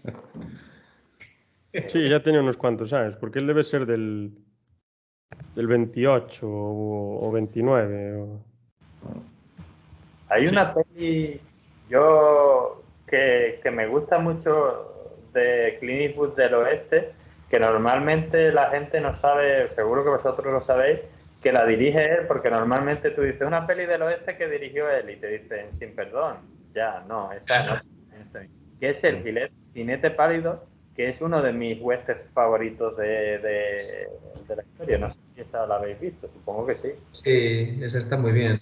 Sí, ya tenía unos cuantos años, porque él debe ser del 28 o 29. Hay Sí, una peli que me gusta mucho de Clint Eastwood del oeste, que normalmente la gente no sabe, seguro que vosotros lo sabéis, que la dirige él, porque normalmente tú dices una peli del oeste que dirigió él y te dicen sin perdón, ya, no, esa no. Que es El jinete pálido, que es uno de mis westerns favoritos de la historia. No sé si esa la habéis visto, supongo que sí. Sí, esa está muy bien.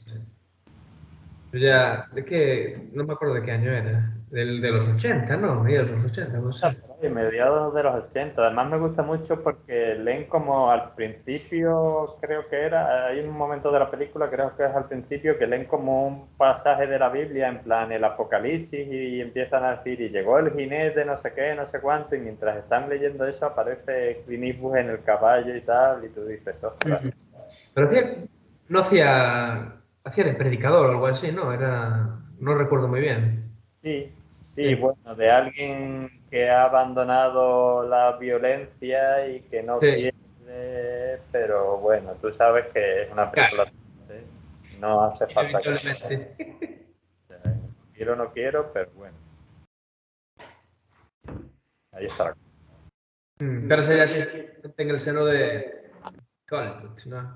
Ya, ¿de qué? No me acuerdo de qué año era. De los 80, ¿no? Mediados de los 80, no sé. Mediados de los 80. Además me gusta mucho porque leen como al principio, creo que era, hay un momento de la película, creo que es al principio, que leen como un pasaje de la Biblia, en plan el Apocalipsis, y empiezan a decir, y llegó el jinete, no sé qué, no sé cuánto, y mientras están leyendo eso aparece Clint Eastwood en el caballo y tal, y tú dices, ostras. Pero no hacía de predicador o algo así, ¿no? No recuerdo muy bien. Sí, Sí. bueno, de alguien que ha abandonado la violencia y que no Sí. quiere, pero bueno, tú sabes que es una película, ¿eh? No hace falta que Inevitablemente. no quiero, pero bueno, ahí está la cosa. Pero sería así en el seno de Hollywood, ¿no?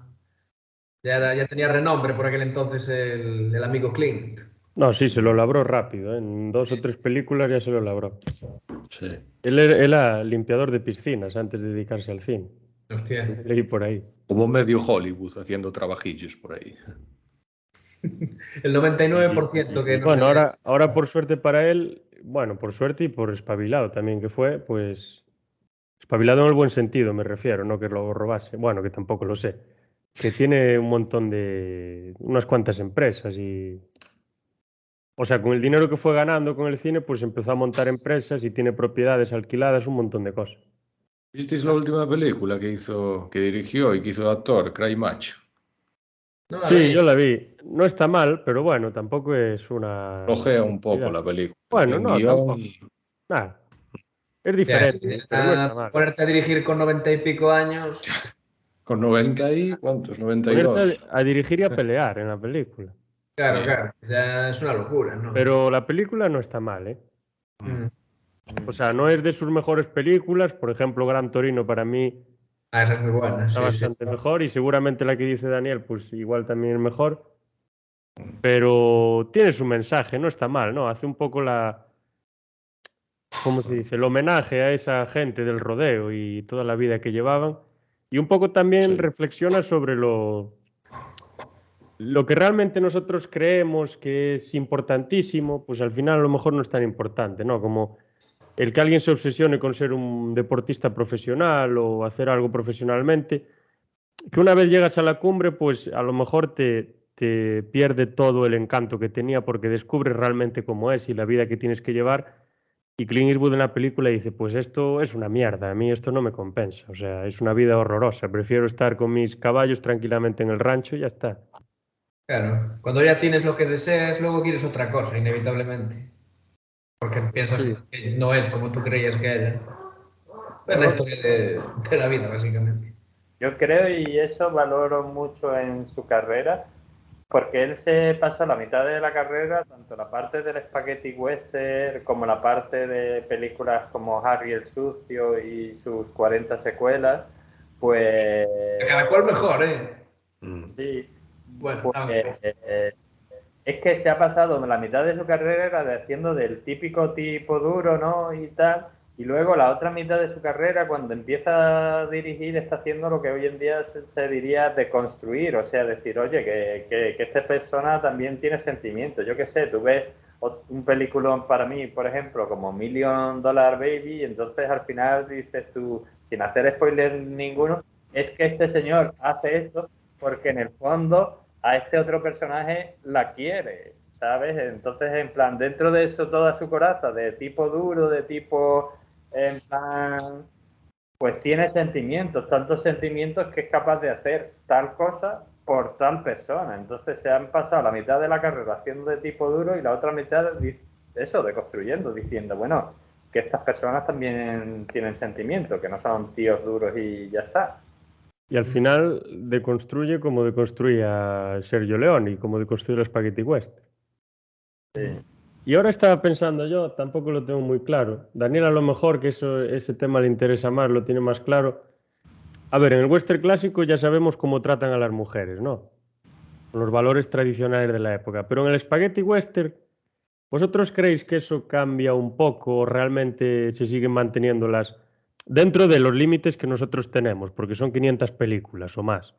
Ya tenía renombre por aquel entonces el amigo Clint. No, sí, se lo labró rápido, ¿eh? En 2 o 3 películas ya se lo labró. Sí. Él era limpiador de piscinas antes de dedicarse al cine. Hostia. Leí por ahí. Como medio Hollywood haciendo trabajillos por ahí. El 99% que no Bueno, se ve. ahora por suerte para él, bueno, por suerte y por espabilado también que fue, pues espabilado en el buen sentido me refiero, no que lo robase, bueno, que tampoco lo sé, que tiene un montón de, unas cuantas empresas y, o sea, con el dinero que fue ganando con el cine, pues empezó a montar empresas y tiene propiedades alquiladas, un montón de cosas. ¿Visteis la última película que dirigió y que hizo de actor, Cry Macho? No la Sí, vi. yo la vi. No está mal, pero bueno, tampoco es una Flojea un poco barbaridad. la película. Bueno, En no, guión, tampoco. Nada, es Ya, sí, diferente, pero no está mal. ponerte a dirigir con 90 y pico años. con 90 y... ¿Cuántos? Ponerte 92. a dirigir y a pelear en la película. Claro, Sí. claro. Ya es una locura, ¿no? Pero la película no está mal, ¿eh? Mm. O sea, no es de sus mejores películas. Por ejemplo, Gran Torino para mí Ah, esa es muy buena, está sí, sí. bastante mejor y seguramente la que dice Daniel, pues igual también es mejor. Pero tiene su mensaje, no está mal, ¿no? Hace un poco ¿cómo se dice? El homenaje a esa gente del rodeo y toda la vida que llevaban. Y un poco también Sí. reflexiona sobre lo que realmente nosotros creemos que es importantísimo, pues al final a lo mejor no es tan importante, ¿no? Como el que alguien se obsesione con ser un deportista profesional o hacer algo profesionalmente, que una vez llegas a la cumbre, pues a lo mejor te pierde todo el encanto que tenía porque descubres realmente cómo es y la vida que tienes que llevar. Y Clint Eastwood en la película dice, pues esto es una mierda, a mí esto no me compensa, o sea, es una vida horrorosa, prefiero estar con mis caballos tranquilamente en el rancho y ya está. Claro. Cuando ya tienes lo que deseas, luego quieres otra cosa, inevitablemente. Porque piensas Sí. que no es como tú creías que era. Es la historia de la vida, básicamente. Yo creo, y eso valoro mucho en su carrera, porque él se pasó la mitad de la carrera, tanto la parte del spaghetti western como la parte de películas como Harry el Sucio y sus 40 secuelas, pues Cada cual mejor, ¿eh? sí, Bueno, pues es que se ha pasado la mitad de su carrera haciendo del típico tipo duro, ¿no? Y tal. Y luego la otra mitad de su carrera, cuando empieza a dirigir, está haciendo lo que hoy en día se diría deconstruir. O sea, decir, oye, que esta persona también tiene sentimientos. Yo qué sé, tú ves un peliculón para mí, por ejemplo, como $1 Million Baby, y entonces al final dices tú, sin hacer spoiler ninguno, es que este señor hace esto porque en el fondo a este otro personaje la quiere, ¿sabes? Entonces, en plan, dentro de eso, toda su coraza, de tipo duro, de tipo, en plan, pues tiene sentimientos, tantos sentimientos que es capaz de hacer tal cosa por tal persona. Entonces, se han pasado la mitad de la carrera haciendo de tipo duro y la otra mitad, eso, de construyendo, diciendo, bueno, que estas personas también tienen sentimientos, que no son tíos duros y ya está. Y al final deconstruye como deconstruía Sergio Leone y como deconstruye el Spaghetti Western. Sí. Y ahora estaba pensando yo, tampoco lo tengo muy claro. Daniel a lo mejor que ese tema le interesa más, lo tiene más claro. A ver, en el western clásico ya sabemos cómo tratan a las mujeres, ¿no? Los valores tradicionales de la época. Pero en el Spaghetti Western, ¿vosotros creéis que eso cambia un poco o realmente se siguen manteniendo dentro de los límites que nosotros tenemos? Porque son 500 películas o más.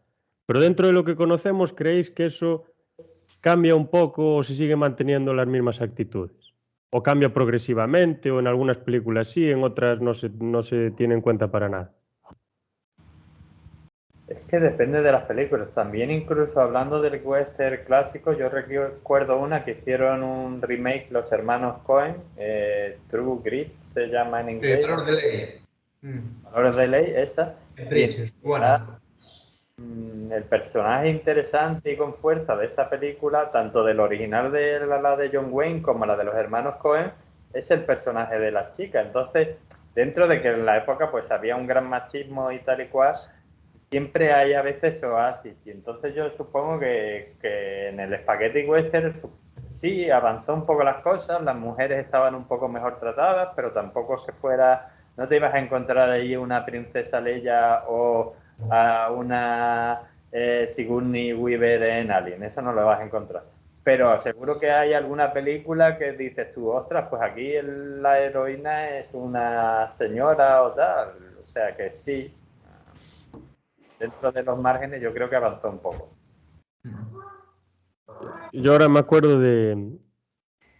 Pero dentro de lo que conocemos, ¿creéis que eso cambia un poco o se sigue manteniendo las mismas actitudes. O cambia progresivamente, o en algunas películas sí, en otras no se tiene en cuenta para nada. Es que depende de las películas. También incluso hablando del western clásico, yo recuerdo una que hicieron un remake los hermanos Coen, True Grit se llama en inglés. Valores de ley. Valores de ley, esa. Bueno. El personaje interesante y con fuerza de esa película, tanto del original de la de John Wayne como la de los hermanos Coen, es el personaje de la chica. Entonces, dentro de que en la época pues había un gran machismo y tal y cual, siempre hay a veces oasis. Y entonces yo supongo que en el Spaghetti Western sí avanzó un poco las cosas, las mujeres estaban un poco mejor tratadas, pero tampoco se fuera, no te ibas a encontrar ahí una princesa Leia o a una Sigourney Weaver en Alien, eso no lo vas a encontrar. Pero seguro que hay alguna película que dices tú, ostras, pues aquí la heroína es una señora o tal, o sea que sí. Dentro de los márgenes yo creo que avanzó un poco. Yo ahora me acuerdo de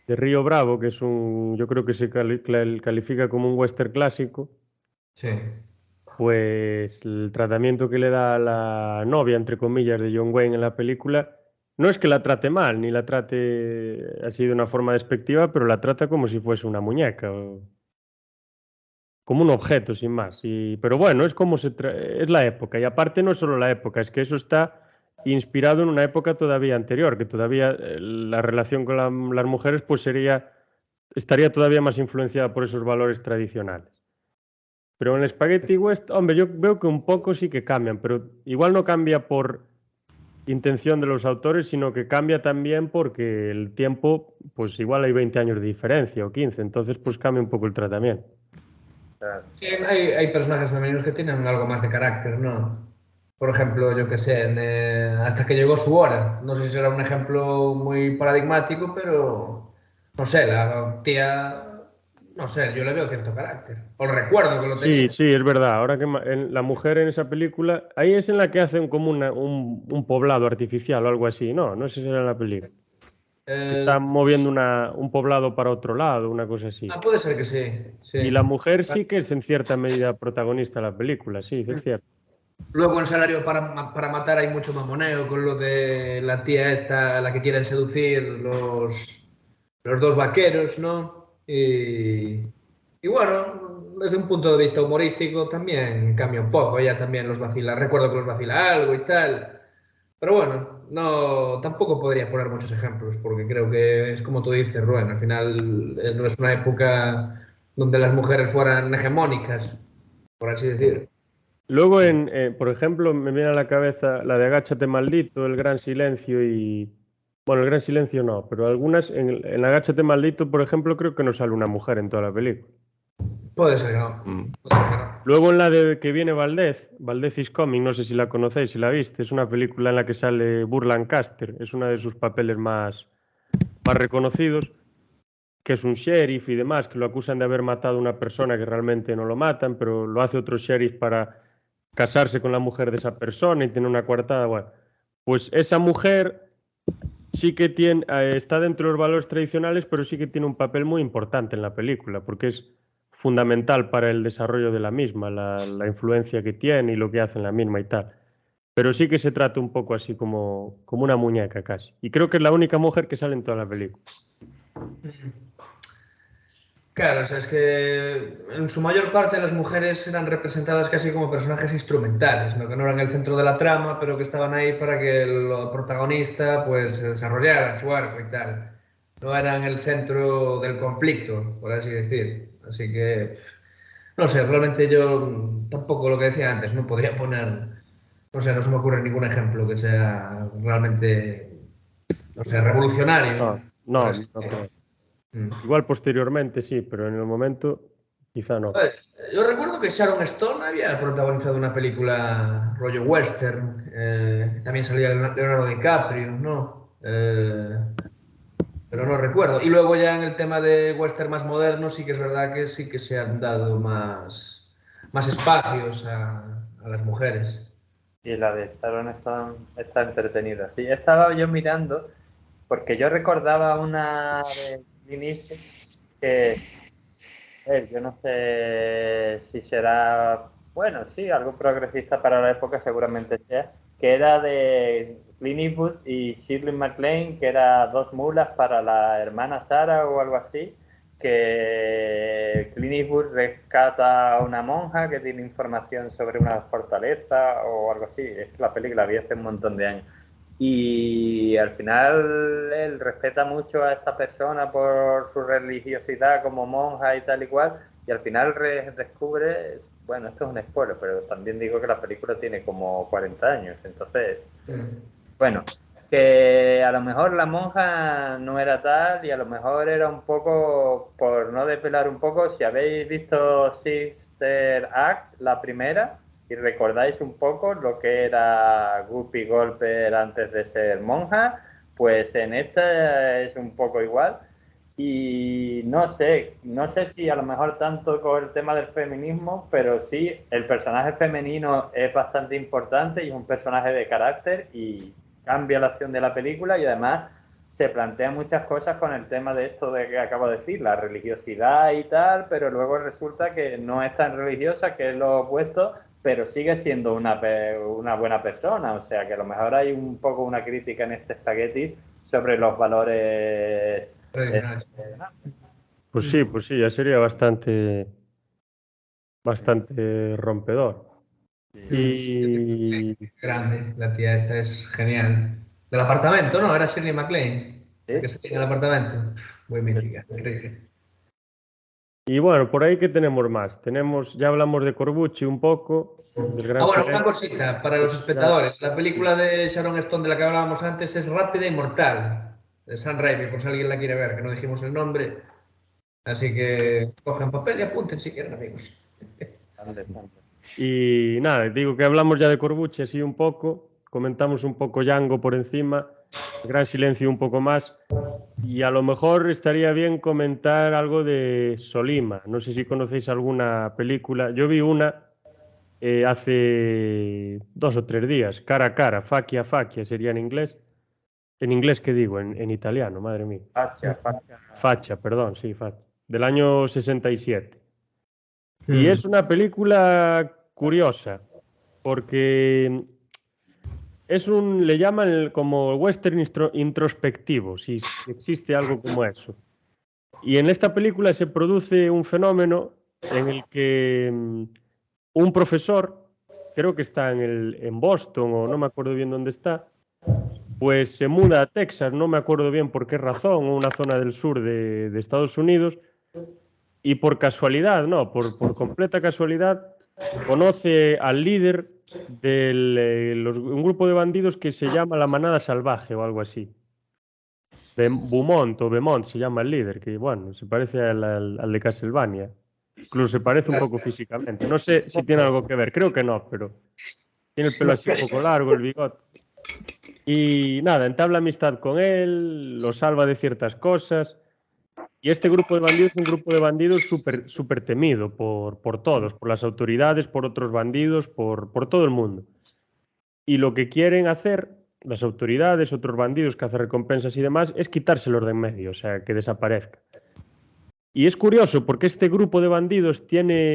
Río Bravo, que es yo creo que se califica como un western clásico. Sí. Pues el tratamiento que le da a la novia, entre comillas, de John Wayne en la película, no es que la trate mal, ni la trate así de una forma despectiva, pero la trata como si fuese una muñeca. Como un objeto, sin más. Pero bueno, es como es la época. Y aparte no es solo la época, es que eso está inspirado en una época todavía anterior, que todavía la relación con las mujeres pues estaría todavía más influenciada por esos valores tradicionales. Pero en el Spaghetti West, hombre, yo veo que un poco sí que cambian, pero igual no cambia por intención de los autores, sino que cambia también porque el tiempo, pues igual hay 20 años de diferencia o 15, entonces pues cambia un poco el tratamiento. Sí, hay personajes femeninos que tienen algo más de carácter, ¿no? Por ejemplo, yo que sé, hasta que llegó su hora. No sé si será un ejemplo muy paradigmático, pero no sé, la tía, no sé, yo le veo cierto carácter. O recuerdo que lo tenía. Sí, es verdad. Ahora que la mujer en esa película, ahí es en la que hacen como un poblado artificial o algo así, ¿no? No sé si era en la película. Que está moviendo un poblado para otro lado, una cosa así. Puede ser que sí, sí. Y la mujer sí que es en cierta medida protagonista de la película, sí, es cierto. Luego en Salario para Matar hay mucho mamoneo con lo de la tía esta, a la que quieren seducir los dos vaqueros, ¿no? Y bueno, desde un punto de vista humorístico también cambia un poco, ella también los vacila, recuerdo que los vacila algo y tal. Pero bueno, no, tampoco podría poner muchos ejemplos, porque creo que es como tú dices, Rubén, al final no es una época donde las mujeres fueran hegemónicas, por así decir. Luego, por ejemplo, me viene a la cabeza la de Agáchate Maldito, El Gran Silencio y... Bueno, El Gran Silencio no, pero algunas, en Agáchate Maldito, por ejemplo, creo que no sale una mujer en toda la película. Puede ser que no. Puede ser que no. Luego en la de que viene Valdez is Coming, no sé si la conocéis, si la viste, es una película en la que sale Burt Lancaster, es uno de sus papeles más reconocidos, que es un sheriff y demás, que lo acusan de haber matado a una persona que realmente no lo matan, pero lo hace otro sheriff para casarse con la mujer de esa persona y tener una coartada. Bueno, pues esa mujer sí que está dentro de los valores tradicionales, pero sí que tiene un papel muy importante en la película, porque es fundamental para el desarrollo de la misma, la influencia que tiene y lo que hace en la misma y tal. Pero sí que se trata un poco así como una muñeca casi. Y creo que es la única mujer que sale en toda la película. Claro, o sea, es que en su mayor parte las mujeres eran representadas casi como personajes instrumentales, ¿no? Que no eran el centro de la trama, pero que estaban ahí para que el protagonista pues desarrollara su arco y tal. No eran el centro del conflicto, por así decir. Así que, no sé, realmente yo tampoco lo que decía antes, no podría poner, no sé, no se me ocurre ningún ejemplo que sea realmente, no sé, revolucionario. No creo. Igual posteriormente sí, pero en el momento quizá no. Yo recuerdo que Sharon Stone había protagonizado una película rollo western, también salía Leonardo DiCaprio, ¿no? Pero no recuerdo. Y luego ya en el tema de western más moderno sí que es verdad que sí que se han dado más espacios a las mujeres. Y la de Sharon está entretenida. Sí, estaba yo mirando porque yo recordaba una de Clint Eastwood que, yo no sé si será, bueno, sí, algo progresista para la época seguramente sea, que era de Clint Eastwood y Shirley MacLaine, que era dos mulas para la hermana Sara o algo así, que Clint Eastwood rescata a una monja que tiene información sobre una fortaleza o algo así. Es la película la vi hace un montón de años. Y al final él respeta mucho a esta persona por su religiosidad como monja y tal y cual, y al final descubre, bueno, esto es un spoiler, pero también digo que la película tiene como 40 años, entonces, bueno, que a lo mejor la monja no era tal y a lo mejor era un poco, por no desvelar un poco, si habéis visto Sister Act, la primera, y recordáis un poco lo que era Guppy Golper antes de ser monja, pues en esta es un poco igual. Y no sé si a lo mejor tanto con el tema del feminismo, pero sí, el personaje femenino es bastante importante y es un personaje de carácter y cambia la acción de la película, y además se plantean muchas cosas con el tema de esto de que acabo de decir, la religiosidad y tal, pero luego resulta que no es tan religiosa, que es lo opuesto, pero sigue siendo una buena persona. O sea que a lo mejor hay un poco una crítica en este espagueti sobre los valores Tradicionales. Pues sí, ya sería bastante rompedor. Y Grande, la tía esta es genial. Del apartamento, ¿no? Era Shirley MacLaine. La que se tiene el apartamento. Muy mítica, increíble. Y bueno, por ahí que tenemos más. Ya hablamos de Corbucci un poco, del gran Bueno, una silencio. cosita para los espectadores. La película de Sharon Stone de la que hablábamos antes es Rápida y Mortal, de Sam Raimi, por si alguien la quiere ver, que no dijimos el nombre. Así que cogen papel y apunten si quieren, amigos. Y nada, digo que hablamos ya de Corbucci así un poco, comentamos un poco Django por encima, Gran Silencio un poco más, y a lo mejor estaría bien comentar algo de Solima. No sé si conocéis alguna película. Yo vi una hace 2 o 3 días, Cara a Cara, Facchia a Facchia sería en inglés. En inglés, ¿qué digo? En italiano, madre mía. Faccia, perdón, sí, Faccia. Del año 67. Y es una película curiosa, porque le llaman como western introspectivo, si existe algo como eso. Y en esta película se produce un fenómeno en el que un profesor, creo que está en Boston o no me acuerdo bien dónde está, pues se muda a Texas, no me acuerdo bien por qué razón, una zona del sur de Estados Unidos, y por casualidad, no, por completa casualidad, conoce al líder de un grupo de bandidos que se llama la Manada Salvaje o algo así. Beaumont o Beaumont se llama el líder, que bueno, se parece al de Castlevania. Incluso se parece un poco físicamente. No sé si tiene algo que ver, creo que no, pero tiene el pelo así un poco largo, el bigote. Y nada, entabla amistad con él, lo salva de ciertas cosas. Y este grupo de bandidos es un grupo de bandidos súper temido por todos, por las autoridades, por otros bandidos, por todo el mundo. Y lo que quieren hacer las autoridades, otros bandidos, cazarrecompensas y demás, es quitárselos de en medio, o sea, que desaparezca. Y es curioso porque este grupo de bandidos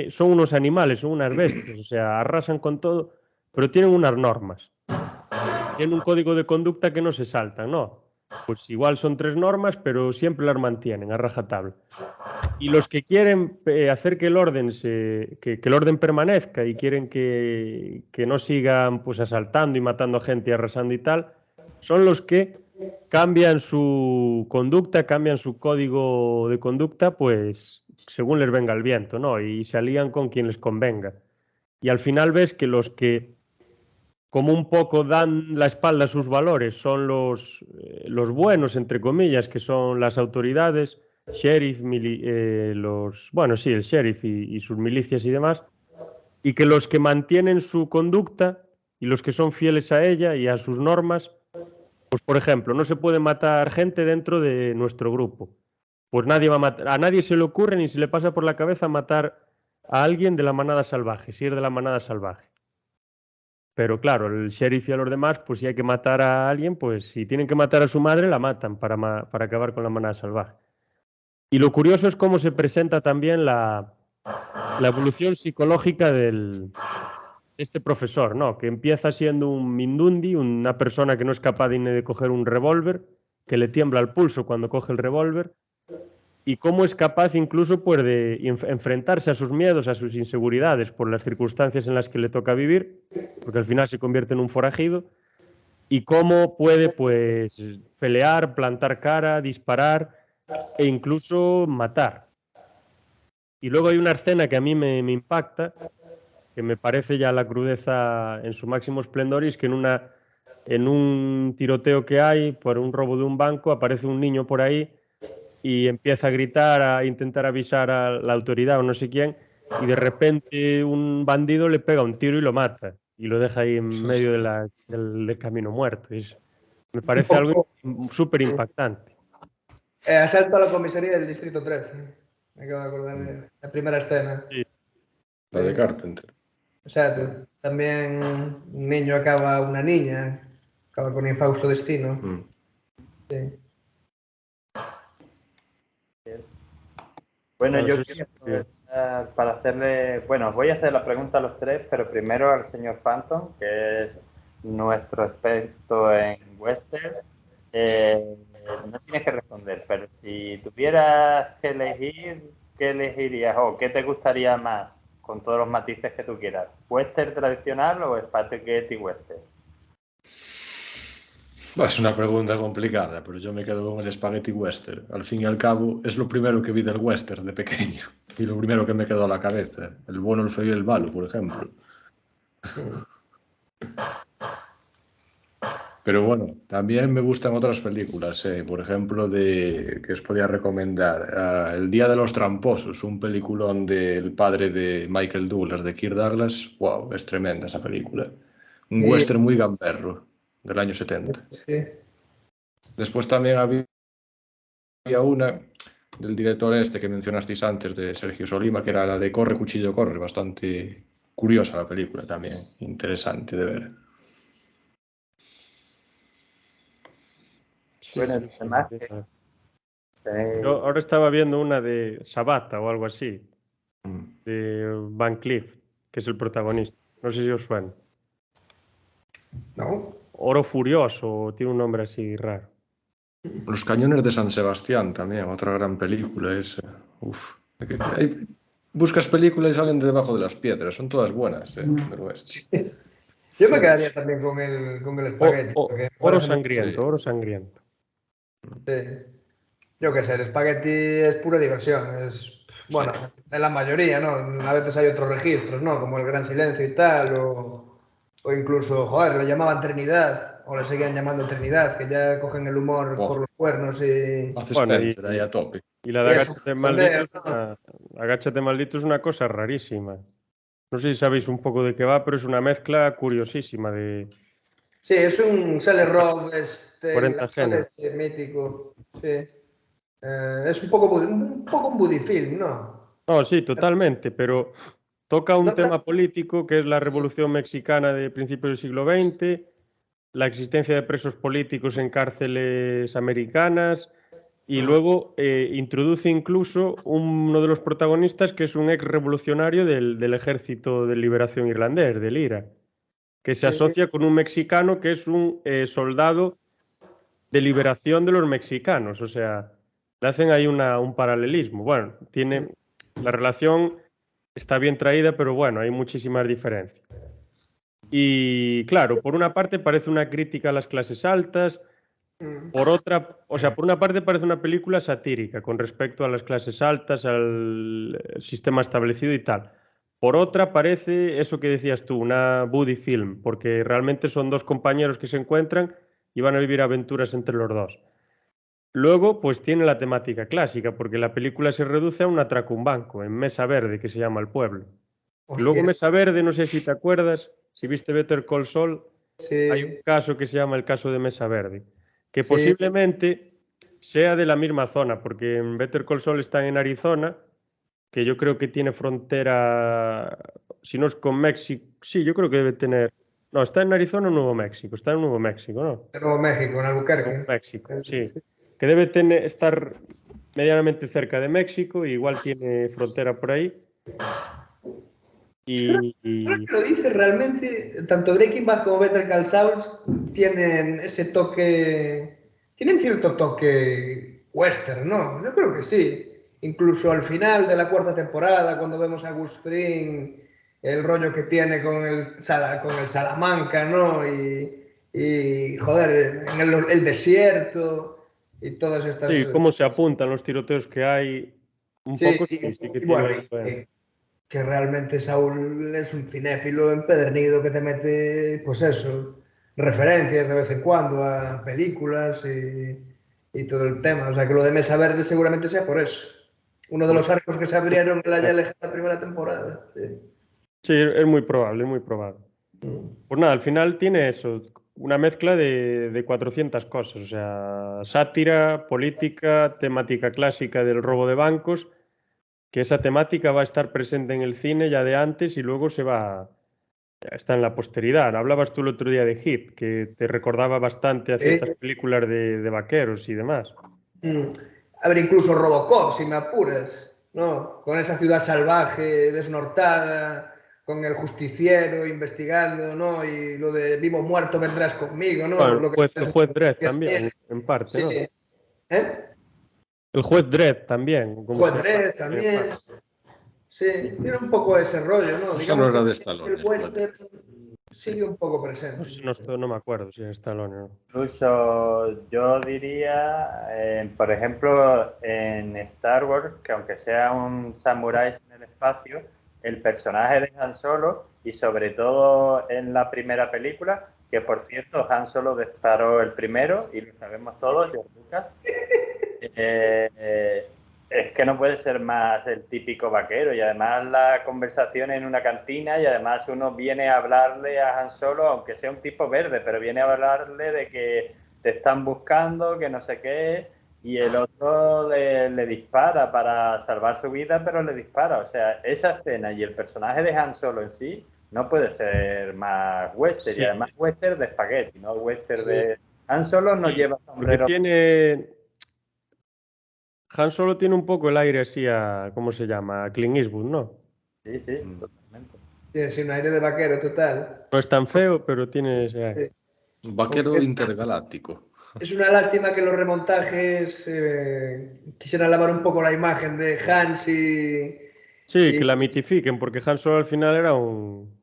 son unos animales, son unas bestias, o sea, arrasan con todo, pero tienen unas normas. Tienen un código de conducta que no se saltan, ¿no? Pues igual son 3 normas, pero siempre las mantienen a rajatabla. Y los que quieren hacer que el orden que el orden permanezca y quieren que no sigan pues asaltando y matando a gente y arrasando y tal, son los que cambian su conducta, cambian su código de conducta, pues según les venga el viento, ¿no? Y se alían con quien les convenga. Y al final ves que los que como un poco dan la espalda a sus valores son los buenos, entre comillas, que son las autoridades, sheriff, el sheriff y sus milicias y demás, y que los que mantienen su conducta y los que son fieles a ella y a sus normas, pues por ejemplo, no se puede matar gente dentro de nuestro grupo. Pues nadie va a matar, a nadie se le ocurre ni se le pasa por la cabeza matar a alguien de la manada salvaje, si es de la manada salvaje. Pero claro, el sheriff y a los demás, pues si hay que matar a alguien, pues si tienen que matar a su madre, la matan para acabar con la manada salvaje. Y lo curioso es cómo se presenta también la evolución psicológica de este profesor, ¿no? Que empieza siendo un mindundi, una persona que no es capaz ni de coger un revólver, que le tiembla el pulso cuando coge el revólver, y cómo es capaz incluso pues, de enfrentarse a sus miedos, a sus inseguridades por las circunstancias en las que le toca vivir, porque al final se convierte en un forajido, y cómo puede pues pelear, plantar cara, disparar e incluso matar. Y luego hay una escena que a mí me impacta, que me parece ya la crudeza en su máximo esplendor, y es que en un tiroteo que hay por un robo de un banco aparece un niño por ahí y empieza a gritar, a intentar avisar a la autoridad o no sé quién, y de repente un bandido le pega un tiro y lo mata, y lo deja ahí en medio del camino muerto. Me parece algo súper impactante. Asalto a la comisaría del Distrito 13. Me acabo de acordar de la primera escena. Sí. La de Carpenter. Exacto. También un niño acaba una niña, acaba con infausto destino. Sí. Bueno, Claro, yo eso quiero sí. aprovechar para hacerle, bueno, os voy a hacer la pregunta a los tres, pero primero al señor Phantom, que es nuestro experto en western. No tienes que responder, pero si tuvieras que elegir, ¿qué elegirías o qué te gustaría más, con todos los matices que tú quieras? ¿Western tradicional o spaghetti western? Es una pregunta complicada, pero yo me quedo con el spaghetti western. Al fin y al cabo, es lo primero que vi del western de pequeño. Y lo primero que me quedó a la cabeza. El bueno, el feo y el malo, por ejemplo. Pero bueno, también me gustan otras películas. Por ejemplo, que os podía recomendar. El Día de los Tramposos, un peliculón del padre de Michael Douglas, de Kirk Douglas. Wow, es tremenda esa película. Un Sí. western muy gamberro, del año 70. Sí. Después también había una del director este que mencionasteis antes, de Sergio Solima, que era la de Corre, Cuchillo, Corre. Bastante curiosa la película también, interesante de ver. Sí, Bueno, sí, sí. además Yo ahora estaba viendo una de Sabata o algo así, de Van Cleef, que es el protagonista. No sé si os suena. ¿No? Oro Furioso, tiene un nombre así raro. Los Cañones de San Sebastián también, otra gran película esa. Uf. Buscas películas y salen de debajo de las piedras, son todas buenas, del oeste. Yo me quedaría también con el espagueti. Porque me Oro parece sangriento, Sí. oro sangriento. Yo qué sé, el espagueti es pura diversión. Bueno, Sí. en la mayoría, ¿no? A veces hay otros registros, ¿no? Como el Gran Silencio y tal, o incluso, joder, le llamaban Trinidad, o le seguían llamando Trinidad, que ya cogen el humor por los cuernos y Hace Bueno, Spencer ahí a tope. y la de eso, Agáchate Maldito sondeo, es ¿no? Agáchate Maldito es una cosa rarísima. No sé si sabéis un poco de qué va, pero es una mezcla curiosísima de Sí, es un Sally Rock, el 40 actor géneros. este mítico, sí. Es un poco un buddy film, ¿no? No, sí, totalmente, pero toca un No tan- tema político que es la Revolución Mexicana de principios del siglo XX, la existencia de presos políticos en cárceles americanas, y luego introduce incluso uno de los protagonistas que es un ex revolucionario del Ejército de Liberación Irlandés, del IRA, que se sí, asocia con un mexicano que es un soldado de liberación de los mexicanos. O sea, le hacen ahí un paralelismo. Bueno, la relación está bien traída, pero bueno, hay muchísimas diferencias. Y claro, por una parte parece una crítica a las clases altas, por otra, o sea, por una parte parece una película satírica con respecto a las clases altas, al sistema establecido y tal. Por otra parece eso que decías tú, una buddy film, porque realmente son dos compañeros que se encuentran y van a vivir aventuras entre los dos. Luego, pues tiene la temática clásica, porque la película se reduce a un atraco a un banco, en Mesa Verde, que se llama el pueblo. Luego hostia, Mesa Verde, no sé si te acuerdas, si viste Better Call Saul, hay un sí, caso que se llama el caso de Mesa Verde, que sí, posiblemente sea de la misma zona, porque en Better Call Saul están en Arizona, que yo creo que tiene frontera, si no es con México, sí, yo creo que debe tener, No, está en Arizona o Nuevo México. Está en Nuevo México, ¿no? En Nuevo México, en Albuquerque. Nuevo México, sí. Que debe estar medianamente cerca de México, igual tiene frontera por ahí. Ahora que lo dices, realmente, tanto Breaking Bad como Better Call Saul tienen ese toque, tienen cierto toque western, ¿no? Yo creo que sí. Incluso al final de la cuarta temporada, cuando vemos a Gus Fring, el rollo que tiene con el Salamanca, ¿no? Y joder, en el desierto y todas estas... Sí, cómo se apuntan los tiroteos que hay. Un Sí, poco sí que y tiene bueno, algo. que realmente Saúl es un cinéfilo empedernido que te mete, pues eso, referencias de vez en cuando a películas y todo el tema. O sea, que lo de Mesa Verde seguramente sea por eso. Uno de los arcos que se abrieron en la ya lejana primera temporada. Sí. Sí, es muy probable, es muy probable. Pues nada, al final tiene eso, una mezcla de 400 cosas, o sea, sátira, política, temática clásica del robo de bancos, que esa temática va a estar presente en el cine ya de antes y luego está en la posteridad. Hablabas tú el otro día de Hit, que te recordaba bastante a ciertas películas de vaqueros y demás. A ver, incluso Robocop, si me apuras, ¿no? Con esa ciudad salvaje, desnortada, con el justiciero investigando, ¿no? Y lo de vivo o muerto vendrás conmigo, ¿no? Bueno, Lo el juez Dredd también, en parte, ¿no? Sí. ¿Eh? El juez Dredd también, como se llama. Juez también. Sí, tiene un poco ese rollo, ¿no? Eso Digamos no era que de el Stallone. western sigue un poco presente. No me acuerdo si es Stallone o no. Incluso yo diría, por ejemplo, en Star Wars, que aunque sea un samurái en el espacio, el personaje de Han Solo, y sobre todo en la primera película, que por cierto Han Solo disparó el primero, y lo sabemos todos, George Lucas, es que no puede ser más el típico vaquero, y además la conversación en una cantina, y además uno viene a hablarle a Han Solo, aunque sea un tipo verde, pero viene a hablarle de que te están buscando, que no sé qué, y el otro le dispara para salvar su vida, pero le dispara. O sea, esa escena y el personaje de Han Solo en sí no puede ser más western, Sí. y además western de espagueti, no western de... Han Solo no lleva sombrero. Porque Han Solo tiene un poco el aire así a, ¿cómo se llama? A Clint Eastwood, ¿no? Sí, sí, totalmente. Tiene un aire de vaquero total. No es tan feo, pero tiene ese aire. Un vaquero intergaláctico. Es una lástima que los remontajes quisieran lavar un poco la imagen de Hans y... Sí, que la mitifiquen, porque Han Solo al final era un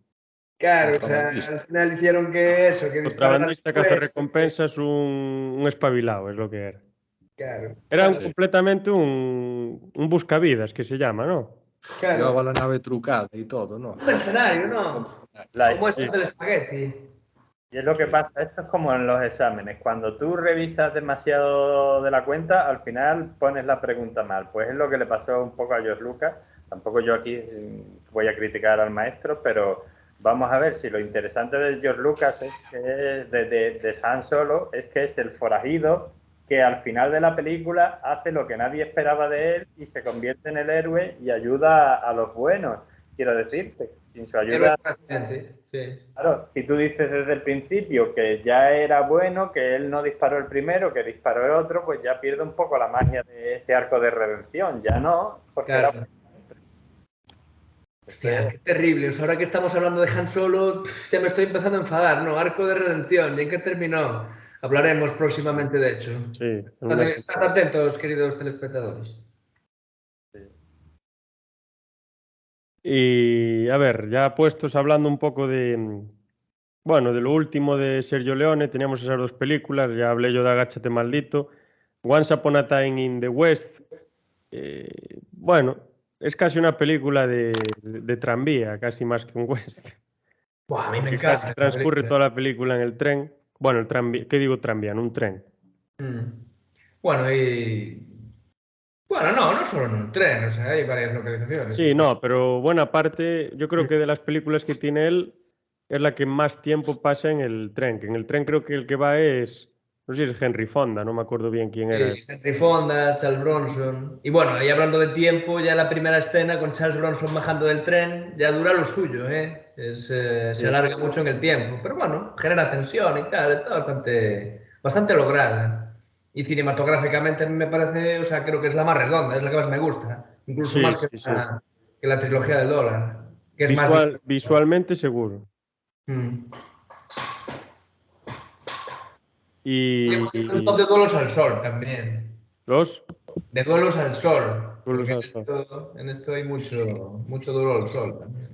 Claro, o sea, al final hicieron que eso, que disparara contrabandista que hace recompensas, un espabilado, es lo que era. Claro. Era Sí. completamente un buscavidas, que se llama, ¿no? Claro. Llevaba la nave trucada y todo, ¿no? Un mercenario, ¿no? Como estos del espagueti. Y es lo que pasa, esto es como en los exámenes, cuando tú revisas demasiado de la cuenta, al final pones la pregunta mal. Pues es lo que le pasó un poco a George Lucas. Tampoco yo aquí voy a criticar al maestro, pero vamos a ver si lo interesante de George Lucas es que de Han Solo es que es el forajido que al final de la película hace lo que nadie esperaba de él y se convierte en el héroe y ayuda a los buenos. Quiero decirte, sin su ayuda... Sí. Claro, si tú dices desde el principio que ya era bueno, que él no disparó el primero, que disparó el otro, pues ya pierde un poco la magia de ese arco de redención. Ya no, porque claro. Hostia, qué terrible. O sea, ahora que estamos hablando de Han Solo, ya me estoy empezando a enfadar, ¿no? Arco de redención, ¿y en qué terminó? Hablaremos próximamente, de hecho. Sí. Estad atentos, queridos telespectadores. Y a ver, ya puestos hablando un poco de, bueno, de lo último de Sergio Leone, teníamos esas dos películas, ya hablé yo de Agáchate Maldito, Once Upon a Time in the West, bueno, es casi una película de tranvía, casi más que un west. Buah, a mí me Porque encanta. casi transcurre toda la película en el tren. Bueno, el tranvía, ¿qué digo tranvía? En un tren. Bueno, y... Bueno, no solo en un tren, o sea, hay varias localizaciones. Sí, no, pero buena parte, yo creo que de las películas que tiene él es la que más tiempo pasa en el tren. Que en el tren creo que el que va es, no sé si es Henry Fonda, no me acuerdo bien quién era. Sí, Henry Fonda, Charles Bronson. Y bueno, y hablando de tiempo, ya la primera escena con Charles Bronson bajando del tren ya dura lo suyo, ¿eh? Se alarga mucho en el tiempo, pero bueno, genera tensión y tal, está bastante lograda. Y cinematográficamente me parece, o sea, creo que es la más redonda, es la que más me gusta, incluso Sí, más sí, sí. que la trilogía del dólar, que es más... Visualmente seguro. Mm. Y Un top de duelos al sol también. los De duelos al sol, duelos porque al sol. en esto hay mucho duelo al sol también.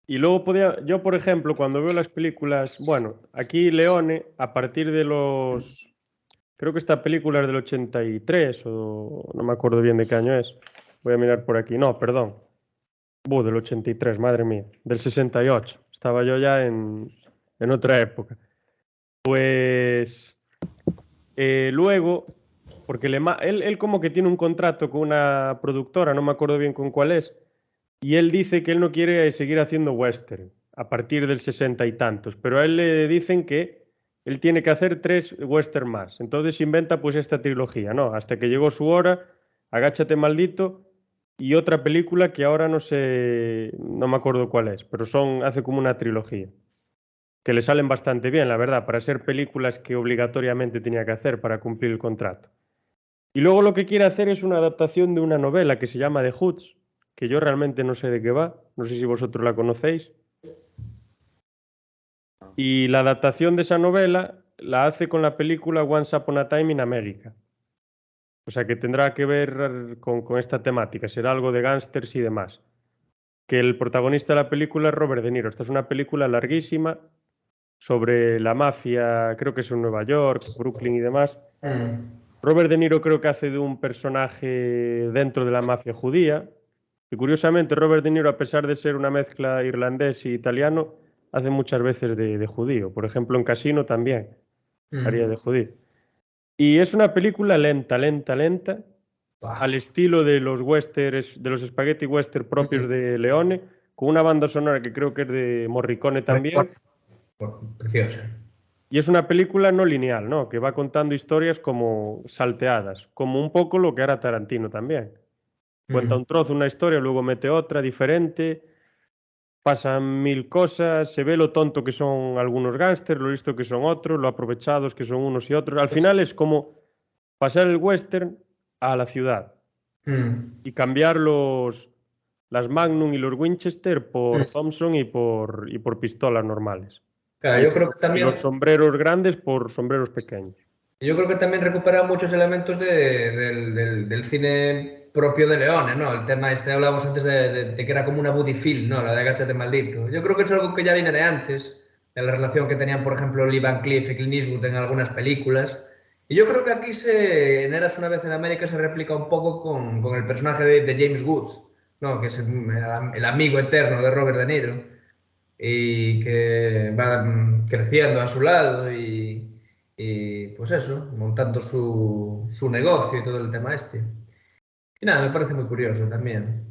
Y luego yo por ejemplo, cuando veo las películas, bueno, aquí Leone, a partir de los, creo que esta película es del 83 o no me acuerdo bien de qué año es. Voy a mirar por aquí. No, perdón. Del 83, madre mía. Del 68. Estaba yo ya en otra época. Pues luego, porque él como que tiene un contrato con una productora, no me acuerdo bien con cuál es, y él dice que él no quiere seguir haciendo western a partir del 60 y tantos, pero a él le dicen que él tiene que hacer 3 western más. Entonces inventa pues esta trilogía, ¿no? Hasta que llegó su hora, Agáchate maldito, y otra película que ahora no sé, no me acuerdo cuál es, pero hace como una trilogía que le salen bastante bien, la verdad, para ser películas que obligatoriamente tenía que hacer para cumplir el contrato. Y luego lo que quiere hacer es una adaptación de una novela que se llama The Hoods, que yo realmente no sé de qué va, no sé si vosotros la conocéis. Y la adaptación de esa novela la hace con la película Once Upon a Time in America. O sea que tendrá que ver con esta temática, será algo de gángsters y demás. Que el protagonista de la película es Robert De Niro. Esta es una película larguísima sobre la mafia, creo que es en Nueva York, Brooklyn y demás. Robert De Niro creo que hace de un personaje dentro de la mafia judía. Y curiosamente, Robert De Niro, a pesar de ser una mezcla irlandés y italiano, hace muchas veces de judío. Por ejemplo, en Casino también haría de judío. Y es una película lenta, lenta, lenta, al estilo de los westerns, de los spaghetti western propios de Leone, con una banda sonora que creo que es de Morricone también. Preciosa. Y es una película no lineal, ¿no? Que va contando historias como salteadas, como un poco lo que hará Tarantino también. Cuenta un trozo, una historia, luego mete otra diferente, pasan mil cosas, se ve lo tonto que son algunos gángsters, lo listo que son otros, lo aprovechados que son unos y otros. Al final es como pasar el western a la ciudad y cambiar las Magnum y los Winchester por Thompson y por pistolas normales. Claro, yo creo que Y también... los sombreros grandes por sombreros pequeños. Yo creo que también recupera muchos elementos del cine propio de Leone, ¿no? El tema este, hablábamos antes de que era como una buddy film, ¿no? La de Agáchate maldito. Yo creo que es algo que ya viene de antes, de la relación que tenían, por ejemplo, Lee Van Cleef y Clint Eastwood en algunas películas. Y yo creo que aquí en Eras una vez en América se replica un poco con el personaje de James Woods, ¿no? Que es el amigo eterno de Robert De Niro y que va creciendo a su lado y pues eso, montando su negocio y todo el tema este. Y nada, me parece muy curioso también.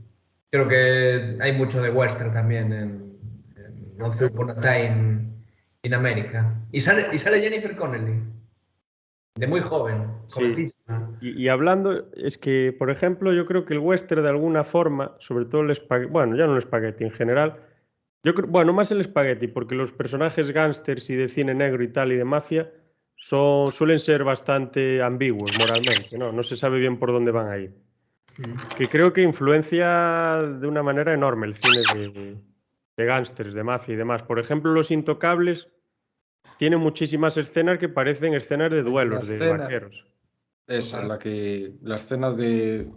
Creo que hay mucho de western también en Once Upon a Time in America. Y sale Jennifer Connelly, de muy joven, Sí. jovencísima. Y hablando, es que, por ejemplo, yo creo que el western de alguna forma, sobre todo el espagueti, bueno, ya no el espagueti en general, yo creo, bueno, más el espagueti, porque los personajes gángsters y de cine negro y tal y de mafia suelen ser bastante ambiguos moralmente, ¿no? No se sabe bien por dónde van a ir. Que creo que influencia de una manera enorme el cine de gángsters, de mafia y demás. Por ejemplo, Los Intocables tiene muchísimas escenas que parecen escenas de La duelos, de escena, vaqueros. esa, la escena de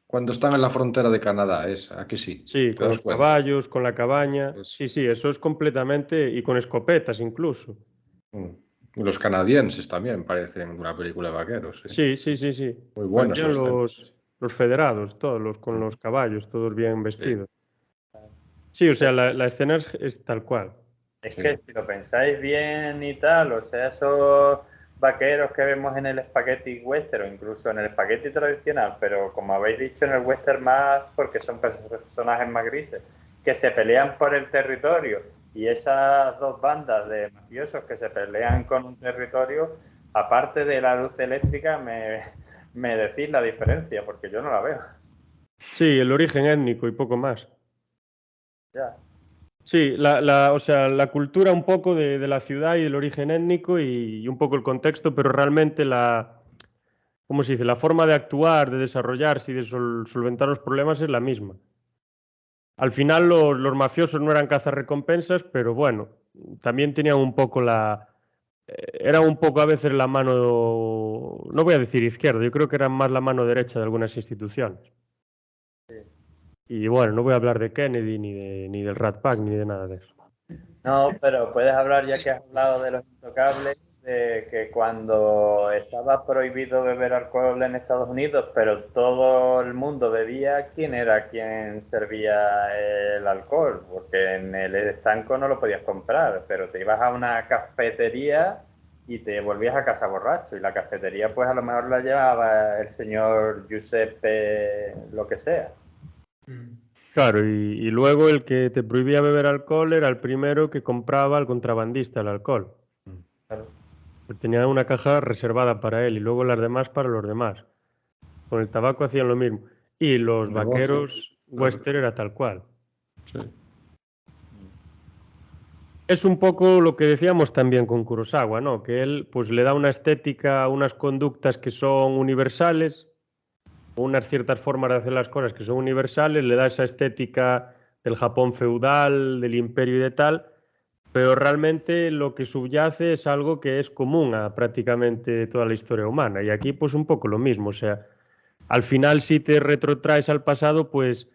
cuando están en la frontera de Canadá, esa, aquí sí, Sí, te con das los cuenta. caballos, con la cabaña. Es, Sí, sí, eso es completamente. Y con escopetas incluso. mm. Los canadienses también parecen una película de vaqueros, sí. Sí, sí, sí, sí. Muy buenas Parecían escenas. los federados, todos con Mm. los caballos, todos bien Sí, vestidos. Sí, o sea, la escena es tal cual. Es sí. que si lo pensáis bien y tal, o sea, esos vaqueros que vemos en el spaghetti western o incluso en el spaghetti tradicional, pero como habéis dicho en el western más, porque son personajes más grises, que se pelean por el territorio y esas dos bandas de mafiosos que se pelean con un territorio, aparte de la luz eléctrica, me decís la diferencia, porque yo no la veo. Sí, el origen étnico y poco más. Ya. Sí, o sea, la cultura un poco de la ciudad y el origen étnico y un poco el contexto, pero realmente ¿cómo se dice? La forma de actuar, de desarrollarse y de solventar los problemas es la misma. Al final los mafiosos no eran cazarrecompensas, pero bueno, también tenían un poco eran un poco a veces la mano, no voy a decir izquierda, yo creo que eran más la mano derecha de algunas instituciones. Y bueno, no voy a hablar de Kennedy, ni del Rat Pack, ni de nada de eso. No, pero puedes hablar, ya que has hablado de los intocables, de que cuando estaba prohibido beber alcohol en Estados Unidos, pero todo el mundo bebía, ¿quién era quien servía el alcohol? Porque en el estanco no lo podías comprar, pero te ibas a una cafetería y te volvías a casa borracho. Y la cafetería, pues a lo mejor la llevaba el señor Giuseppe, lo que sea. Claro, y luego el que te prohibía beber alcohol era el primero que compraba al contrabandista el alcohol. Claro. Tenía una caja reservada para él y luego las demás para los demás. Con el tabaco hacían lo mismo. Y los Negocio, vaqueros claro. western era tal cual. Sí. Es un poco lo que decíamos también con Kurosawa, ¿no? Que él pues le da una estética, unas conductas que son universales, unas ciertas formas de hacer las cosas que son universales, le da esa estética del Japón feudal, del imperio y de tal, pero realmente lo que subyace es algo que es común a prácticamente toda la historia humana. Y aquí pues un poco lo mismo, o sea, al final si te retrotraes al pasado, pues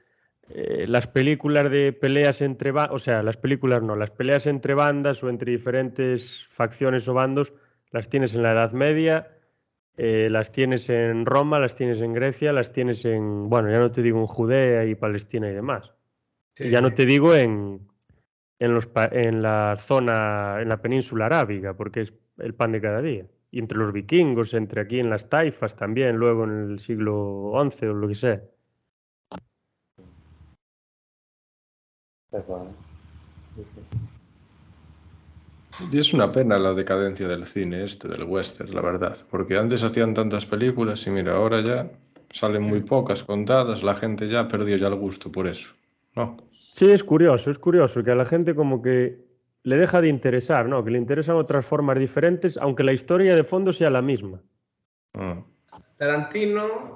las películas de peleas entre o sea, las películas no, las peleas entre bandas o entre diferentes facciones o bandos, las tienes en la Edad Media, las tienes en Roma, las tienes en Grecia, las tienes bueno, ya no te digo en Judea y Palestina y demás. Sí, Y ya no sí. te digo en la zona, en la península arábiga, porque es el pan de cada día. Y entre los vikingos, entre aquí en las taifas también, luego en el siglo XI o lo que sea. Pues bueno. Y es una pena la decadencia del cine del western, la verdad, porque antes hacían tantas películas y mira, ahora ya salen muy pocas contadas, la gente ya perdió ya el gusto por eso, ¿no? Sí, es curioso que a la gente como que le deja de interesar, ¿no? Que le interesan otras formas diferentes, aunque la historia de fondo sea la misma. Mm. Tarantino,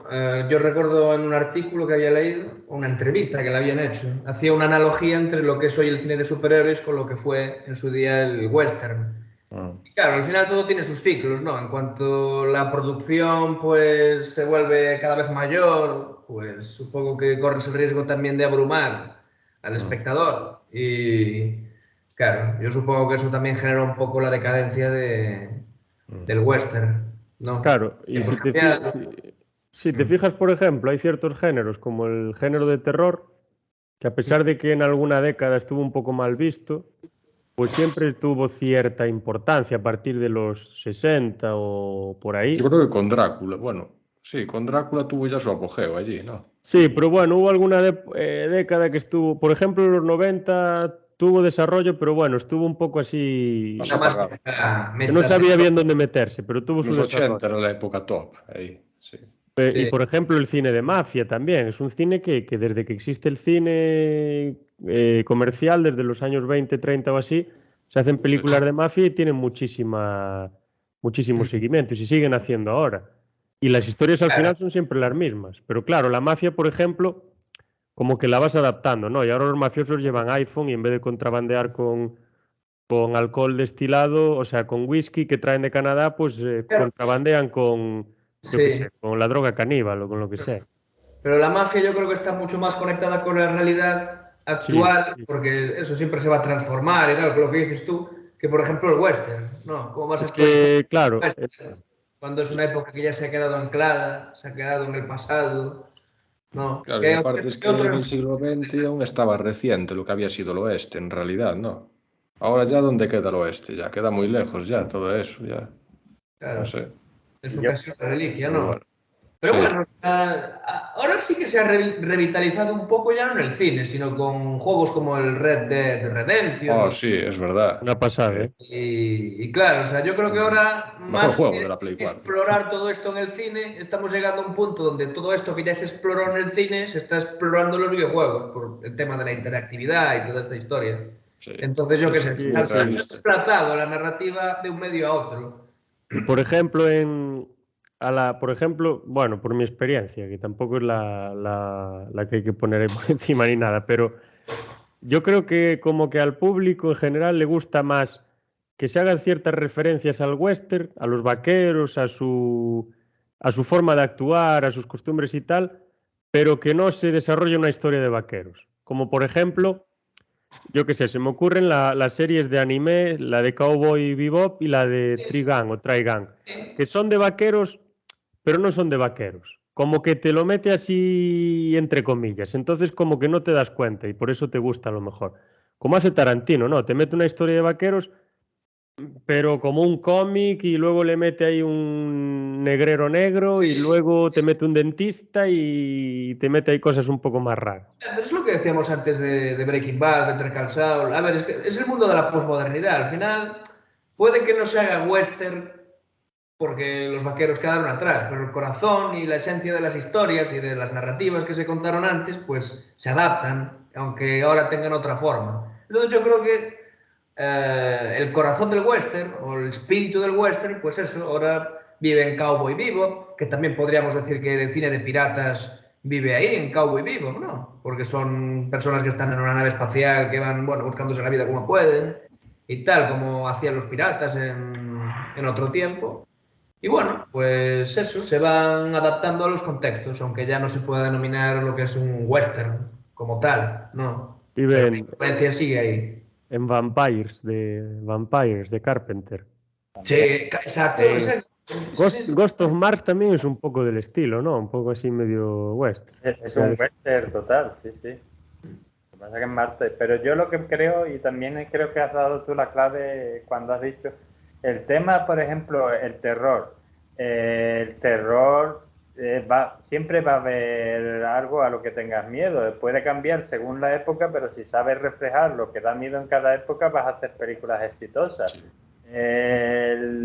yo recuerdo en un artículo que había leído, una entrevista que le habían hecho, hacía una analogía entre lo que es hoy el cine de superhéroes con lo que fue en su día el western. Mm. Y claro, al final todo tiene sus ciclos, ¿no? En cuanto la producción pues se vuelve cada vez mayor, pues supongo que corres el riesgo también de abrumar al Mm. espectador. Y claro, yo supongo que eso también genera un poco la decadencia del western, ¿no? Claro, y Tiempos cambiados. si te fijas, por ejemplo, hay ciertos géneros, como el género de terror, que a pesar de que en alguna década estuvo un poco mal visto, pues siempre tuvo cierta importancia a partir de los 60 o por ahí. Yo creo que con Drácula, bueno, sí, con Drácula tuvo ya su apogeo allí, ¿no? Sí, pero bueno, hubo alguna década que estuvo, por ejemplo, en los 90 tuvo desarrollo, pero bueno, estuvo un poco así, Más Una más apagado. que no sabía bien dónde meterse, pero tuvo su Los 80 desarrollo. era la época top, ahí, sí. Y sí. por ejemplo, el cine de mafia también, es un cine que desde que existe el cine comercial, desde los años 20, 30 o así, se hacen Sí, películas de mafia y tienen muchísimo seguimiento y se siguen haciendo ahora. Y las historias al Claro, final son siempre las mismas. Pero claro, la mafia, por ejemplo, como que la vas adaptando, ¿no? Y ahora los mafiosos llevan iPhone y en vez de contrabandear con alcohol destilado, o sea, con whisky que traen de Canadá, pues claro. contrabandean con, yo qué sé, Sí. con la droga caníbal o con lo que sea. Pero la mafia yo creo que está mucho más conectada con la realidad Sí, actual, sí. porque eso siempre se va a transformar y tal, con lo que dices tú, que por ejemplo el western, ¿no? ¿Cómo vas a Es actualizar que, el claro, western cuando es una época que ya se ha quedado anclada, se ha quedado en el pasado, ¿no? claro, y ¿Qué, aparte es qué que en otro? el siglo XX aún estaba reciente lo que había sido el oeste, en realidad, ¿no? Ahora ya, ¿dónde queda el oeste? Ya queda muy lejos ya todo eso, ya, no Claro, sé, eso Yo, casi una reliquia, pero bueno. ¿no? Pero Sí. bueno, o sea, ahora sí que se ha revitalizado un poco ya no en el cine, sino con juegos como el Red Dead Redemption. Oh, sí, es verdad. Una pasada, ¿eh? Y claro, o sea, yo creo que ahora, Mejor más juego que de la Play 4. explorar todo esto en el cine, estamos llegando a un punto donde todo esto que ya se exploró en el cine se está explorando en los videojuegos, por el tema de la interactividad y toda esta historia. Sí, Entonces, yo sí, qué sí, sé, es Sí, muy se ha sí. realista. desplazado la narrativa de un medio a otro. Y por ejemplo, por ejemplo, bueno, por mi experiencia, que tampoco es la que hay que poner ahí por encima ni nada, pero yo creo que como que al público en general le gusta más que se hagan ciertas referencias al western, a los vaqueros, a su forma de actuar, a sus costumbres y tal, pero que no se desarrolle una historia de vaqueros. Como por ejemplo, yo qué sé, se me ocurren las series de anime, la de Cowboy Bebop y la de Trigun o Trigun, que son de vaqueros, pero no son de vaqueros. Como que te lo mete así entre comillas. Entonces como que no te das cuenta y por eso te gusta a lo mejor. Como hace Tarantino, ¿no? Te mete una historia de vaqueros, pero como un cómic y luego le mete ahí un negrero negro y luego te mete un dentista y te mete ahí cosas un poco más raras. Pero es lo que decíamos antes de Breaking Bad, Better Call Saul. A ver, es que es el mundo de la posmodernidad. Al final, puede que no se haga western porque los vaqueros quedaron atrás, pero el corazón y la esencia de las historias y de las narrativas que se contaron antes, pues se adaptan, aunque ahora tengan otra forma. Entonces yo creo que el corazón del western, o el espíritu del western, pues eso, ahora vive en Cowboy Bebop, que también podríamos decir que el cine de piratas vive ahí, en Cowboy Bebop, ¿no? Porque son personas que están en una nave espacial, que van, bueno, buscándose la vida como pueden, y tal, como hacían los piratas en otro tiempo. Y bueno, pues eso, se van adaptando a los contextos, aunque ya no se pueda denominar lo que es un western como tal, ¿no? Pero la Viven influencia sigue ahí. en Vampires de Carpenter. Sí, También. exacto, Eh, exacto. Sí, sí. Ghost of Mars también es un poco del estilo, ¿no? Un poco así medio western. O Es sea, un western total, sí, sí. Lo que pasa es que es Marte. Pero yo lo que creo, y también creo que has dado tú la clave cuando has dicho, el tema, por ejemplo, el terror. El terror siempre va a haber algo a lo que tengas miedo. Puede cambiar según la época, pero si sabes reflejar lo que da miedo en cada época, vas a hacer películas exitosas. Sí.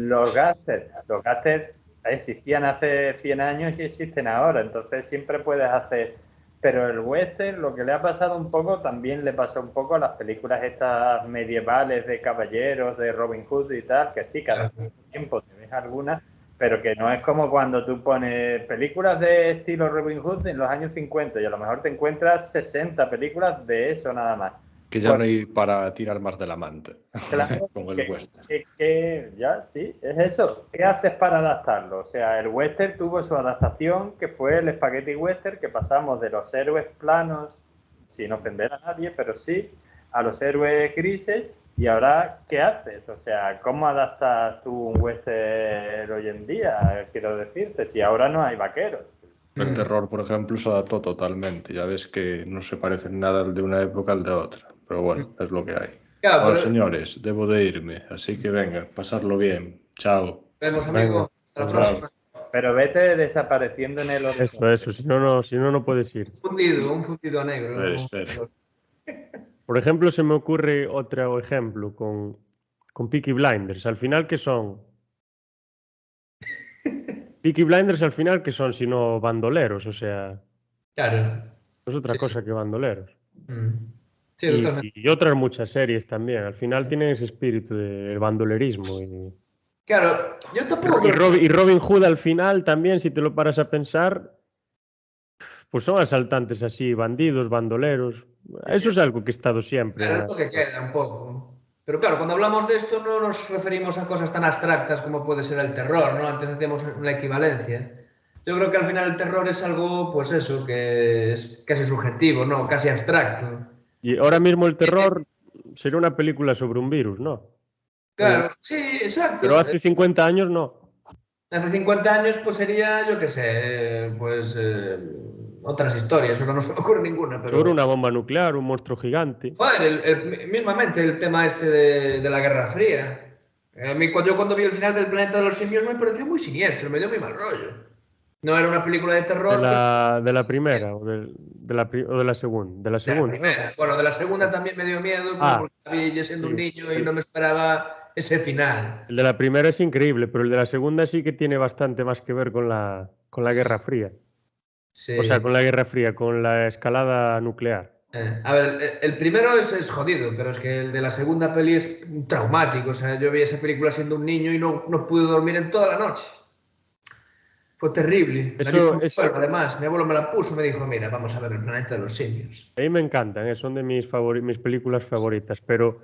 Los gásteres existían hace 100 años y existen ahora, entonces siempre puedes hacer. Pero el western, lo que le ha pasado un poco, también le pasó un poco a las películas estas medievales de caballeros, de Robin Hood y tal, que sí, cada tiempo te ves algunas, pero que no es como cuando tú pones películas de estilo Robin Hood en los años 50 y a lo mejor te encuentras 60 películas de eso nada más. Que ya no hay para tirar más de la manta Claro, con el western. ya, sí, es eso. ¿Qué haces para adaptarlo? O sea, el western tuvo su adaptación, que fue el spaghetti western, que pasamos de los héroes planos, sin ofender a nadie, pero sí, a los héroes grises. Y ahora, ¿qué haces? O sea, ¿cómo adaptas tú un western hoy en día? Quiero decirte, si ahora no hay vaqueros. El terror, por ejemplo, se adaptó totalmente. Ya ves que no se parece en nada el de una época al de otra. Pero bueno, es lo que hay. Claro, Bueno, pero señores, debo de irme. Así que venga, pasarlo bien. Chao. vemos, venga, amigo. Hasta la nos Chao. próxima. Pero vete desapareciendo en el horizonte. eso, si no, no puedes ir. Un fundido a negro. Espera. Por ejemplo, se me ocurre otro ejemplo con Peaky Blinders. Al final, ¿qué son? Peaky Blinders al final, ¿qué son? Sino bandoleros, o sea, Claro. no es otra Sí. cosa que bandoleros. Sí, totalmente. Y otras muchas series también. Al final tienen ese espíritu del bandolerismo. Claro, yo tampoco creo Y Robin Hood al final también, si te lo paras a pensar, pues son asaltantes así, bandidos, bandoleros. Eso es algo que ha estado siempre. Claro, es lo que queda un poco. Pero claro, cuando hablamos de esto no nos referimos a cosas tan abstractas como puede ser el terror, ¿no? Antes decíamos la equivalencia. Yo creo que al final el terror es algo, pues eso, que es casi subjetivo, ¿no? Casi abstracto. Y ahora mismo el terror sería una película sobre un virus, ¿no? Hoy en- Claro, sí, exacto. Pero hace 50 años no. Hace 50 años, pues sería, yo qué sé, pues otras historias. Ahora no se me ocurre ninguna, Sobre pero... una bomba nuclear, un monstruo gigante. Joder, mismamente el tema este de la Guerra Fría. A mí, yo cuando vi el final del Planeta de los Simios me pareció muy siniestro, me dio muy mal rollo. No era una película de terror. De la primera o de la segunda. De la segunda, ¿no? Bueno, de la segunda también me dio miedo, porque vi yo siendo un niño y no me esperaba ese final. El de la primera es increíble, pero el de la segunda sí que tiene bastante más que ver con la Guerra Fría. Sí. O sea, con la Guerra Fría, con la escalada nuclear. A ver, el primero es jodido, pero es que el de la segunda peli es traumático. O sea, yo vi esa película siendo un niño y no pude dormir en toda la noche. Fue terrible. La vi con mi abuelo, además. Mi abuelo me la puso y me dijo, mira, vamos a ver el planeta de los simios. A mí me encantan, son de mis películas favoritas, pero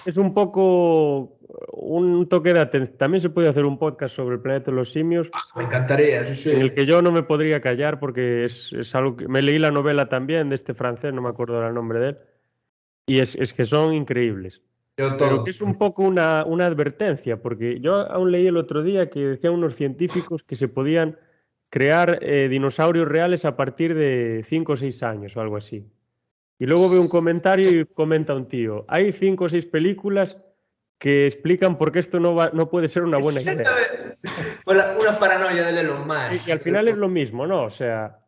es un poco un toque de atención. También se puede hacer un podcast sobre el planeta de los simios. Me encantaría, sí, sí. En el que yo no me podría callar porque es algo que... Me leí la novela también de este francés, no me acuerdo el nombre de él, y es que son increíbles. Pero que es un poco una advertencia, porque yo aún leí el otro día que decían unos científicos que se podían crear dinosaurios reales a partir de 5 o 6 años o algo así. Y luego veo un comentario y comenta un tío, hay 5 o 6 películas que explican por qué esto no puede ser una buena idea. Una paranoia del Elon Musk. Y al final es lo mismo, ¿no? O sea,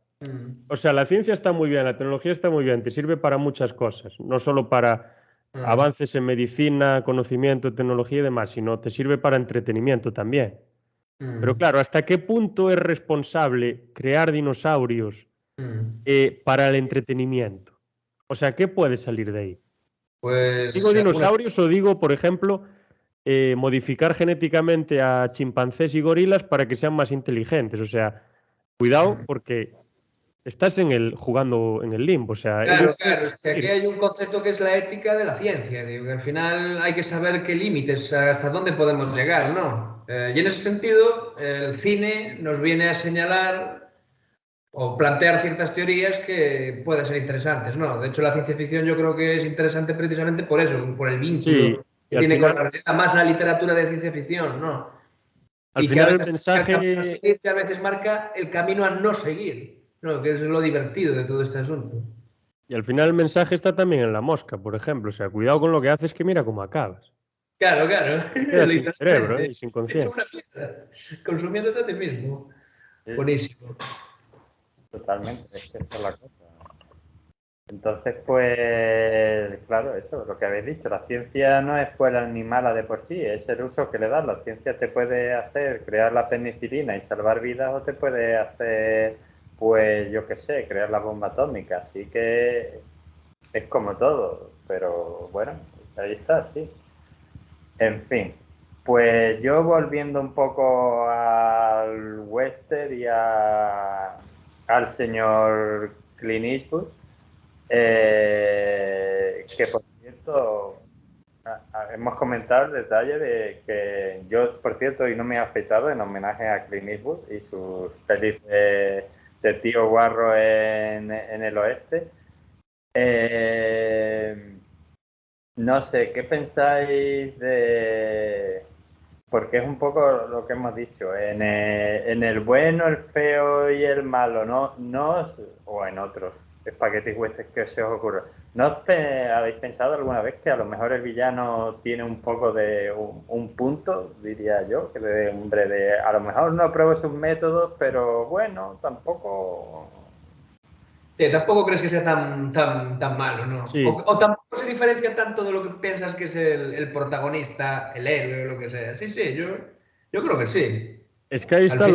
la ciencia está muy bien, la tecnología está muy bien, te sirve para muchas cosas, no solo para avances en medicina, conocimiento, tecnología y demás, sino te sirve para entretenimiento también. Pero claro, ¿hasta qué punto es responsable crear dinosaurios para el entretenimiento? O sea, ¿qué puede salir de ahí? Pues, ¿Digo dinosaurios o digo, por ejemplo, modificar genéticamente a chimpancés y gorilas para que sean más inteligentes? O sea, cuidado porque estás jugando en el limbo. O sea, claro, es que aquí hay un concepto que es la ética de la ciencia. Digo, que al final hay que saber qué límites, hasta dónde podemos llegar, ¿no? Y en ese sentido, el cine nos viene a señalar o plantear ciertas teorías que pueden ser interesantes, ¿no? De hecho, la ciencia ficción yo creo que es interesante precisamente por eso, por el vínculo que tiene con la realidad, más la literatura de ciencia ficción, ¿no? Al final el mensaje... a veces marca el camino a no seguir, ¿no? Que es lo divertido de todo este asunto. Y al final el mensaje está también en la mosca, por ejemplo. O sea, cuidado con lo que haces, que mira cómo acabas. Claro. Te quedas sin cerebro y sin conciencia. Consumiéndote a ti mismo. Buenísimo. Totalmente, es que esa es la cosa. Entonces, pues, claro, eso, lo que habéis dicho, la ciencia no es buena ni mala de por sí, es el uso que le das. La ciencia te puede hacer crear la penicilina y salvar vidas o te puede hacer, pues, yo qué sé, crear la bomba atómica. Así que es como todo, pero bueno, ahí está, sí. En fin, pues yo volviendo un poco al western y al señor Clint Eastwood, que por cierto hemos comentado el detalle de que yo, por cierto, hoy no me he afeitado en homenaje a Clint Eastwood y sus pelis de tío guarro en el oeste. No sé, ¿qué pensáis de...? Porque es un poco lo que hemos dicho, en el bueno, el feo y el malo, o en otros espaguetis westerns que se os ocurra. ¿No habéis pensado alguna vez que a lo mejor el villano tiene un poco de un punto, diría yo, que a lo mejor no apruebo sus métodos, pero bueno, tampoco... Tampoco crees que sea tan malo, ¿no? Sí. O tampoco se diferencia tanto de lo que piensas que es el protagonista, el héroe o lo que sea. Sí, yo creo que sí. Es que ahí está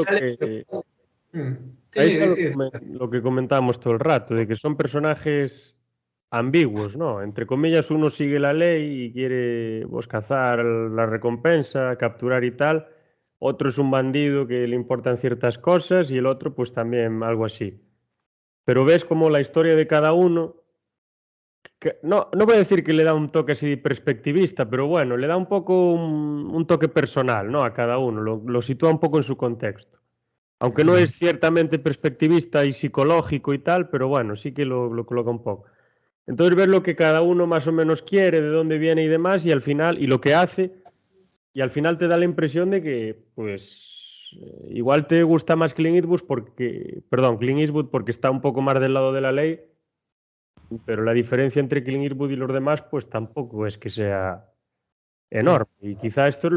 lo que comentábamos todo el rato, de que son personajes ambiguos, ¿no? Entre comillas, uno sigue la ley y quiere cazar la recompensa, capturar y tal. Otro es un bandido que le importan ciertas cosas y el otro pues también algo así. Pero ves como la historia de cada uno, no voy a decir que le da un toque así perspectivista, pero bueno, le da un poco un toque personal, ¿no? A cada uno, lo sitúa un poco en su contexto. Aunque no es ciertamente perspectivista y psicológico y tal, pero bueno, sí que lo coloca un poco. Entonces ves lo que cada uno más o menos quiere, de dónde viene y demás, y al final, y lo que hace, y al final te da la impresión de que, pues, igual te gusta más Clint Eastwood porque está un poco más del lado de la ley, pero la diferencia entre Clint Eastwood y los demás, pues tampoco es que sea enorme. Y quizá esto es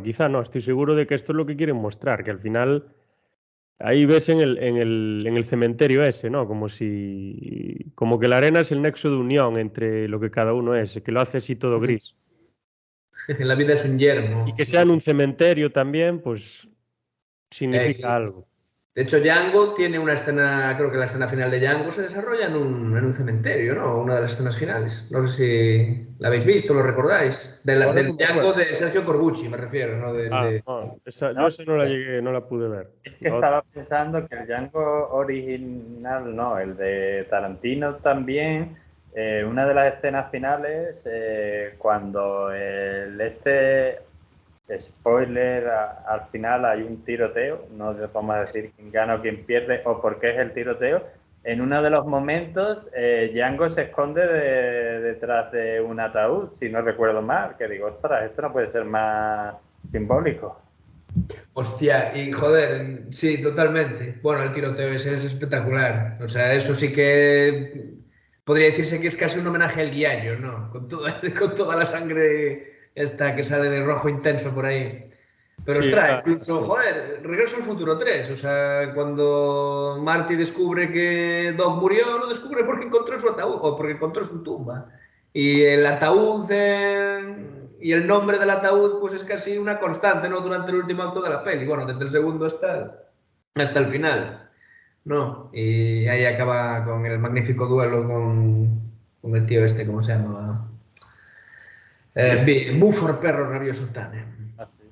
quizá no, estoy seguro de que esto es lo que quieren mostrar, que al final Ahí ves en el cementerio ese, ¿no? Como que la arena es el nexo de unión entre lo que cada uno es, que lo hace así todo gris. La vida es un yermo. Y que sea en un cementerio también, pues Eh, significa algo. de hecho, Django tiene una escena, creo que la escena final de Django se desarrolla en un cementerio, ¿no? Una de las escenas finales. No sé si la habéis visto, lo recordáis. Ahora Del no me Django acuerdo. de Sergio Corbucci, me refiero, ¿no? No, yo No, esa no la llegué, no la pude ver. es que estaba pensando que el Django original, no, el de Tarantino también, una de las escenas finales, cuando spoiler, al final hay un tiroteo, no vamos a decir quién gana o quién pierde o por qué es el tiroteo. En uno de los momentos, Django se esconde detrás de un ataúd, si no recuerdo mal, que digo, ostras, esto no puede ser más simbólico. Hostia, y joder, sí, totalmente. Bueno, el tiroteo ese es espectacular. O sea, eso sí que podría decirse que es casi un homenaje al Guiallo, ¿no? Con toda la sangre esta que sale de rojo intenso por ahí. Pero Sí, ostras, incluso, joder, Regreso al Futuro 3. O sea, cuando Marty descubre que Doc murió, lo descubre porque encontró su ataúd o porque encontró su tumba. Y el ataúd y el nombre del ataúd, pues es casi una constante, ¿no? Durante el último acto de la peli. Bueno, desde el segundo hasta el final, ¿no? Y ahí acaba con el magnífico duelo con el tío este, ¿cómo se llama? Buford Perro Rabioso Tannen. Ah, sí,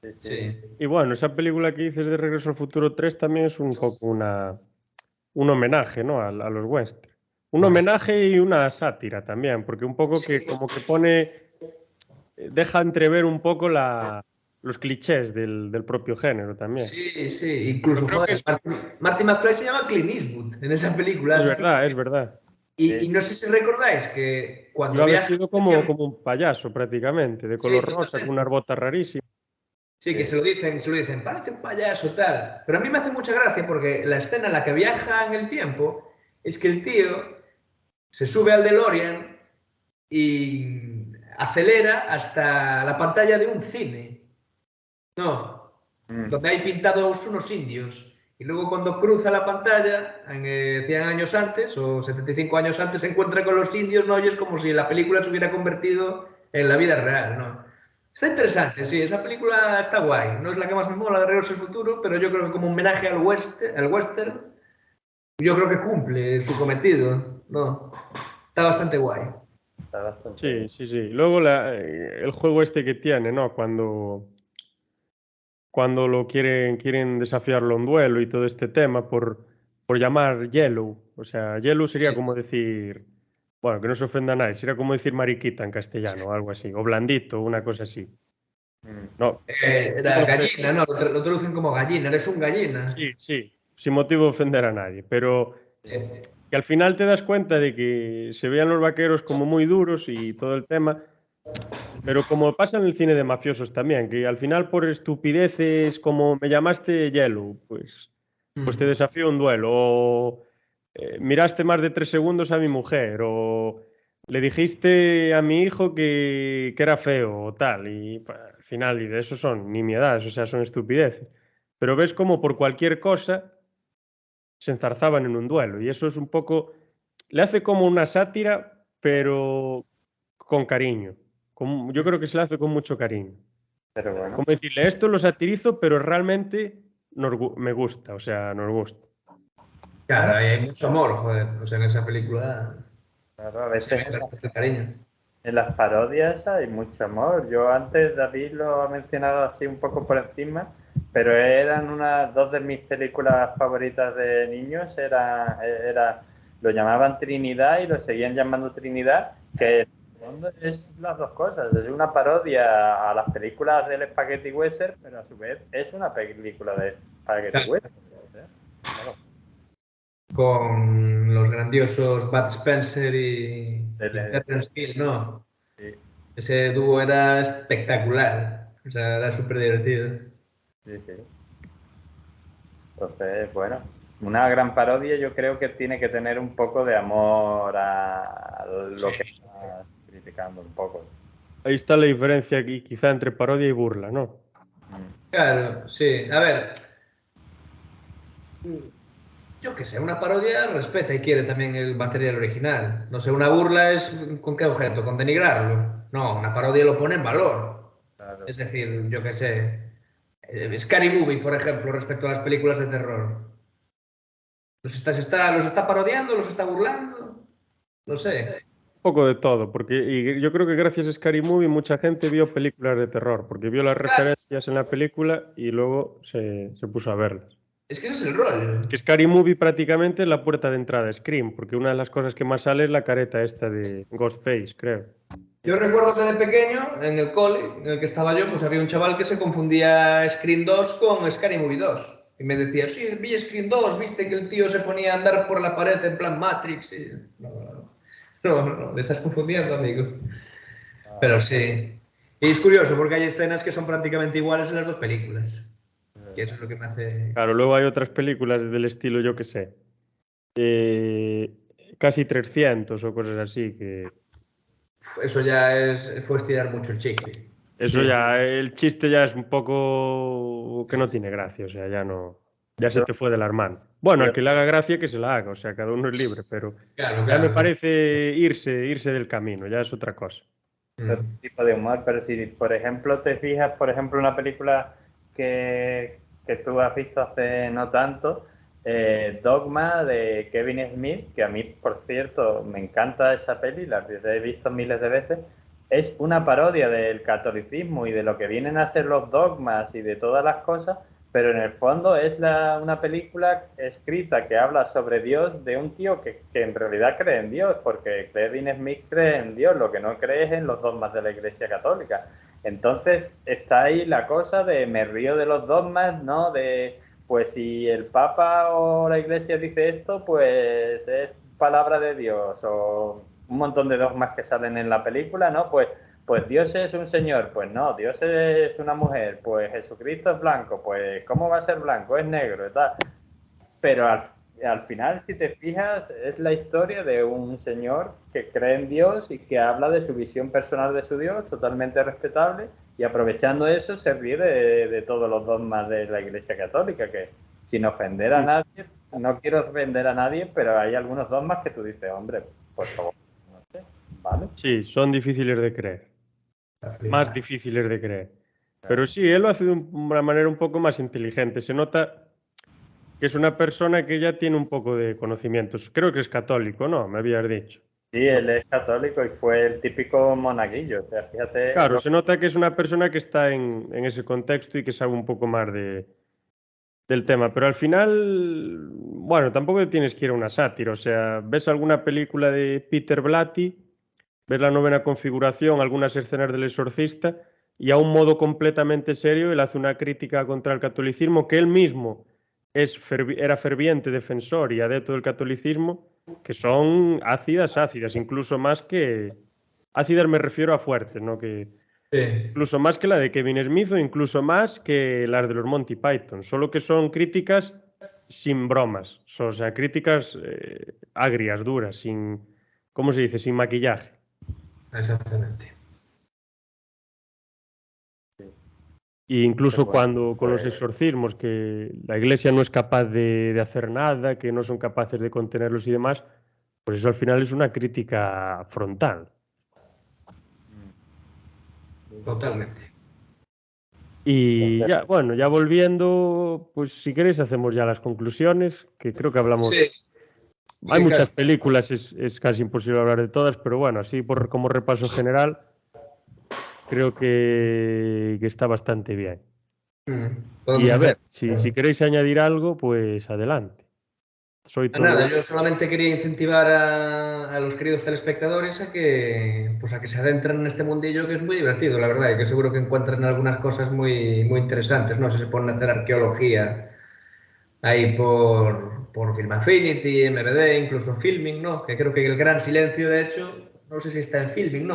sí, sí. Sí. y bueno, esa película que dices de Regreso al Futuro 3 también es un poco un homenaje, ¿no? A los western. Un Bueno, homenaje y una sátira también, porque un poco que como que deja entrever un poco los clichés del propio género también. sí, sí. Yo Incluso, creo que joder, Marty McFly se llama Clint Eastwood en esa película. es verdad, es verdad. Y no sé si recordáis que cuando Iba viaja vestido en el tiempo, como un payaso prácticamente, de sí, color rosa, con unas totalmente. botas rarísimas. Sí, que se lo dicen, parece un payaso, tal. Pero a mí me hace mucha gracia porque la escena en la que viaja en el tiempo es que el tío se sube al DeLorean y acelera hasta la pantalla de un cine. No, Mm. donde hay pintados unos indios. Y luego cuando cruza la pantalla, en 100 años antes o 75 años antes, se encuentra con los indios, ¿no? Y es como si la película se hubiera convertido en la vida real, ¿no? Está interesante, sí, esa película está guay. No es la que más me mola de Regreso al Futuro, pero yo creo que como homenaje al western, yo creo que cumple su cometido, ¿no? Está bastante guay. Está bastante Sí, bien. sí, sí. Luego el juego este que tiene, ¿no? Cuando quieren desafiarlo a un duelo y todo este tema por llamar Yellow. O sea, Yellow sería Sí. como decir, bueno, que no se ofenda a nadie, sería como decir mariquita en castellano o algo así, o blandito, una cosa así. Mm. No, Era gallina, ¿no? Lo traducen como gallina, eres un gallina. sí, sí, sin motivo de ofender a nadie, pero Eh, que al final te das cuenta de que se veían los vaqueros como muy duros y todo el tema, pero como pasa en el cine de mafiosos también, que al final por estupideces como me llamaste Yellow, pues te desafío a un duelo, o miraste más de 3 segundos a mi mujer, o le dijiste a mi hijo que era feo o tal, y pues, al final, y de eso son nimiedades, o sea, son estupideces. Pero ves como por cualquier cosa se enzarzaban en un duelo, y eso es un poco, le hace como una sátira, pero con cariño. Yo creo que se le hace con mucho cariño. Pero bueno, Como decirle, esto lo satirizo, pero realmente me gusta, o sea, nos gusta. Claro, ahí hay mucho amor, joder. O sea, en esa película claro, a se veces ve bastante cariño. en las parodias hay mucho amor. Yo antes David lo ha mencionado así un poco por encima, pero eran dos de mis películas favoritas de niños. Lo llamaban Trinidad y lo seguían llamando Trinidad, que en el fondo es las dos cosas. Es una parodia a las películas del Spaghetti Western, pero a su vez es una película de Spaghetti Claro. Western. Claro. Con los grandiosos Bud Spencer y Del- Terence Hill, ¿no? sí, Ese dúo era espectacular. O sea, era súper divertido. sí, sí. Entonces, bueno, una gran parodia yo creo que tiene que tener un poco de amor a lo que Sí. estás criticando un poco. Ahí está la diferencia aquí, quizá entre parodia y burla, ¿no? Mm. Claro, sí. A ver, Yo qué sé, una parodia respeta y quiere también el material original. No sé, una burla es ¿con qué objeto? ¿Con denigrarlo? No, una parodia lo pone en valor. Claro. Es decir, yo qué sé, Scary Movie, por ejemplo, respecto a las películas de terror. ¿Los está parodiando? ¿Los está burlando? No sé. Un poco de todo, porque y yo creo que gracias a Scary Movie mucha gente vio películas de terror, porque vio las Claro, referencias en la película y luego se puso a verlas. es que ese es el rollo. Que Scary Movie prácticamente es la puerta de entrada a Scream, porque una de las cosas que más sale es la careta esta de Ghostface, creo. Yo recuerdo que de pequeño, en el cole en el que estaba yo, pues había un chaval que se confundía Scream 2 con Scary Movie 2. Y me decía, sí, vi Scream 2, viste que el tío se ponía a andar por la pared en plan Matrix. Y... No, me estás confundiendo, amigo. Pero sí. Y es curioso porque hay escenas que son prácticamente iguales en las dos películas. Que eso es lo que me hace... Claro, luego hay otras películas del estilo, yo qué sé, eh, casi 300 o cosas así, que Eso ya fue estirar mucho el chicle. eso ya, el chiste ya es un poco que no tiene gracia, o sea, ya no, ya se Yo, te fue de las manos. Bueno, al yo que le haga gracia que se la haga, o sea, cada uno es libre, pero Claro, ya me claro. parece irse del camino, ya es otra cosa. otro tipo de humor, pero si, por ejemplo, te fijas, por ejemplo, una película que tú has visto hace no tanto, Dogma de Kevin Smith, que a mí, por cierto, me encanta esa peli, la he visto miles de veces, es una parodia del catolicismo y de lo que vienen a ser los dogmas y de todas las cosas, pero en el fondo es una película escrita que habla sobre Dios de un tío que en realidad cree en Dios, porque Kevin Smith cree en Dios, lo que no cree es en los dogmas de la Iglesia Católica. Entonces está ahí la cosa de me río de los dogmas, ¿no? De pues si el Papa o la Iglesia dice esto, pues es palabra de Dios, o un montón de dogmas que salen en la película, ¿no? Pues Dios es un señor, pues no, Dios es una mujer, pues Jesucristo es blanco, pues ¿cómo va a ser blanco? Es negro y tal. Pero al final, si te fijas, es la historia de un señor que cree en Dios y que habla de su visión personal de su Dios, totalmente respetable, y aprovechando eso se ríe de todos los dogmas de la Iglesia Católica, que sin ofender a nadie, no quiero ofender a nadie, pero hay algunos dogmas que tú dices, hombre, por favor, no sé, ¿vale? Sí, son difíciles de creer, La más flipa. difíciles de creer. Pero sí, él lo hace de una manera un poco más inteligente. Se nota que es una persona que ya tiene un poco de conocimientos. Creo que es católico, ¿no? Me habías dicho. Sí, él es católico y fue el típico monaguillo, o sea, fíjate Claro, se nota que es una persona que está en ese contexto y que sabe un poco más del tema, pero al final, bueno, tampoco tienes que ir a una sátira, o sea, ves alguna película de Peter Blatty, ves la novena configuración, algunas escenas del Exorcista, y a un modo completamente serio él hace una crítica contra el catolicismo, que él mismo era ferviente defensor y adepto del catolicismo, que son ácidas, ácidas, incluso más que... Ácidas me refiero a fuertes, ¿no? Que, Sí, incluso más que la de Kevin Smith o incluso más que las de los Monty Python, solo que son críticas sin bromas, o sea, críticas agrias, duras, sin, ¿cómo se dice? Sin maquillaje. exactamente. E incluso bueno, cuando con los pues exorcismos, que la iglesia no es capaz de hacer nada, que no son capaces de contenerlos y demás, pues eso al final es una crítica frontal. Totalmente. Y ya, bueno, ya volviendo, pues si queréis hacemos ya las conclusiones, que creo que hablamos. Sí, Hay sí, muchas casi. películas, es casi imposible hablar de todas, pero bueno, así como repaso general, creo que está bastante bien. Y Podemos a ver, hacer. si queréis añadir algo, pues adelante. Soy Nada, todo. yo solamente quería incentivar a los queridos telespectadores pues a que se adentren en este mundillo que es muy divertido, la verdad, y que seguro que encuentran algunas cosas muy, muy interesantes, ¿no? Si se ponen a hacer arqueología ahí por Film Affinity, MVD, incluso Filming, ¿no? Que creo que El Gran Silencio, de hecho, no sé si está en Filming, ¿no?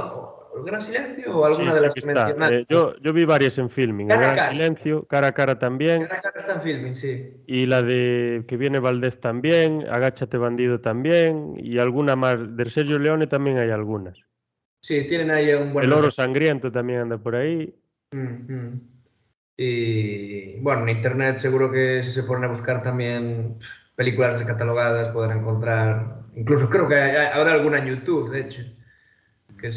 O El Gran Silencio o Sí, alguna de sí las que que está. mencionaste. Yo vi varias en Filming, El Cara a Gran cara. Silencio, Cara a Cara también, Cara a cara está en Filming, sí. y la de Que viene Valdés también, Agáchate Bandido también, y alguna más. De Sergio Leone también hay algunas. Sí, tienen ahí un buen El Oro repertorio. Sangriento también anda por ahí. Mm, mm. Y bueno, en internet seguro que si se ponen a buscar también películas descatalogadas podrán encontrar, incluso creo que habrá alguna en YouTube, de hecho, que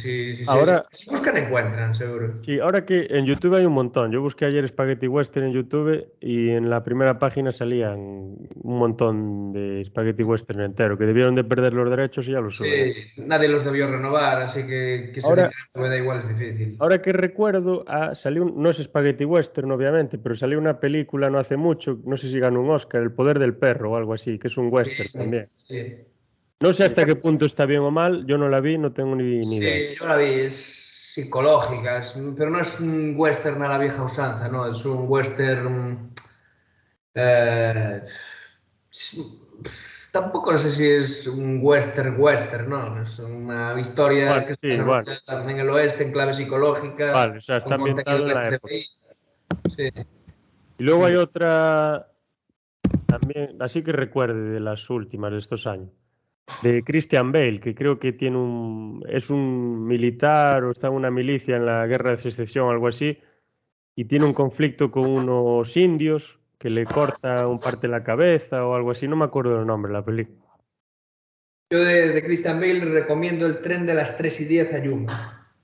Ahora, si buscan encuentran, seguro. sí, ahora que en YouTube hay un montón. Yo busqué ayer Spaghetti Western en YouTube y en la primera página salían un montón de Spaghetti Western entero, que debieron de perder los derechos y ya los suben. Sí, nadie los debió renovar, así que se Ahora, da igual es difícil. ahora que recuerdo, salió no es Spaghetti Western, obviamente, pero salió una película no hace mucho, no sé si ganó un Oscar, El poder del perro o algo así, que es un western Sí, también. sí. No sé hasta qué punto está bien o mal, yo no la vi, no tengo ni idea. Sí, yo la vi, es psicológica, pero no es un western a la vieja usanza, no, es un western. eh, Tampoco sé si es un western, no, es una historia Bueno, que se sí, bueno, desarrolla en el oeste, en clave psicológica, vale, o sea, está con ambientado contenido en del la época. FBI. Sí. Y luego hay otra, también, así que recuerde de las últimas de estos años, de Christian Bale, que creo que es un militar o está en una milicia en la guerra de secesión o algo así, y tiene un conflicto con unos indios que le corta un parte de la cabeza o algo así, no me acuerdo del nombre de la película. Yo de Christian Bale recomiendo El tren de las 3:10 a Yuma.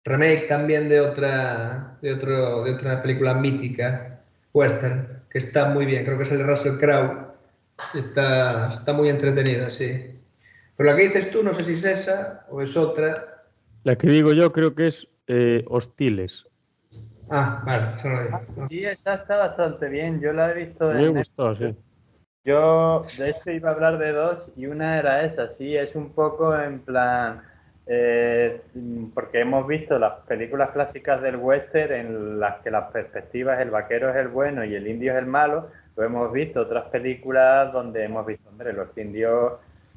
Remake también de otra película mítica, western, que está muy bien, creo que es el Russell Crowe. Está muy entretenida, sí. Pero la que dices tú, no sé si es esa o es otra. La que digo yo creo que es Hostiles. Ah, vale, eso no digo. Sí, esa está bastante bien. Yo la he visto A mí me en gustó, Netflix. sí. Yo, de hecho, iba a hablar de dos y una era esa, sí, es un poco en plan, porque hemos visto las películas clásicas del western en las que las perspectivas, el vaquero es el bueno y el indio es el malo, lo hemos visto otras películas donde hemos visto, hombre, los indios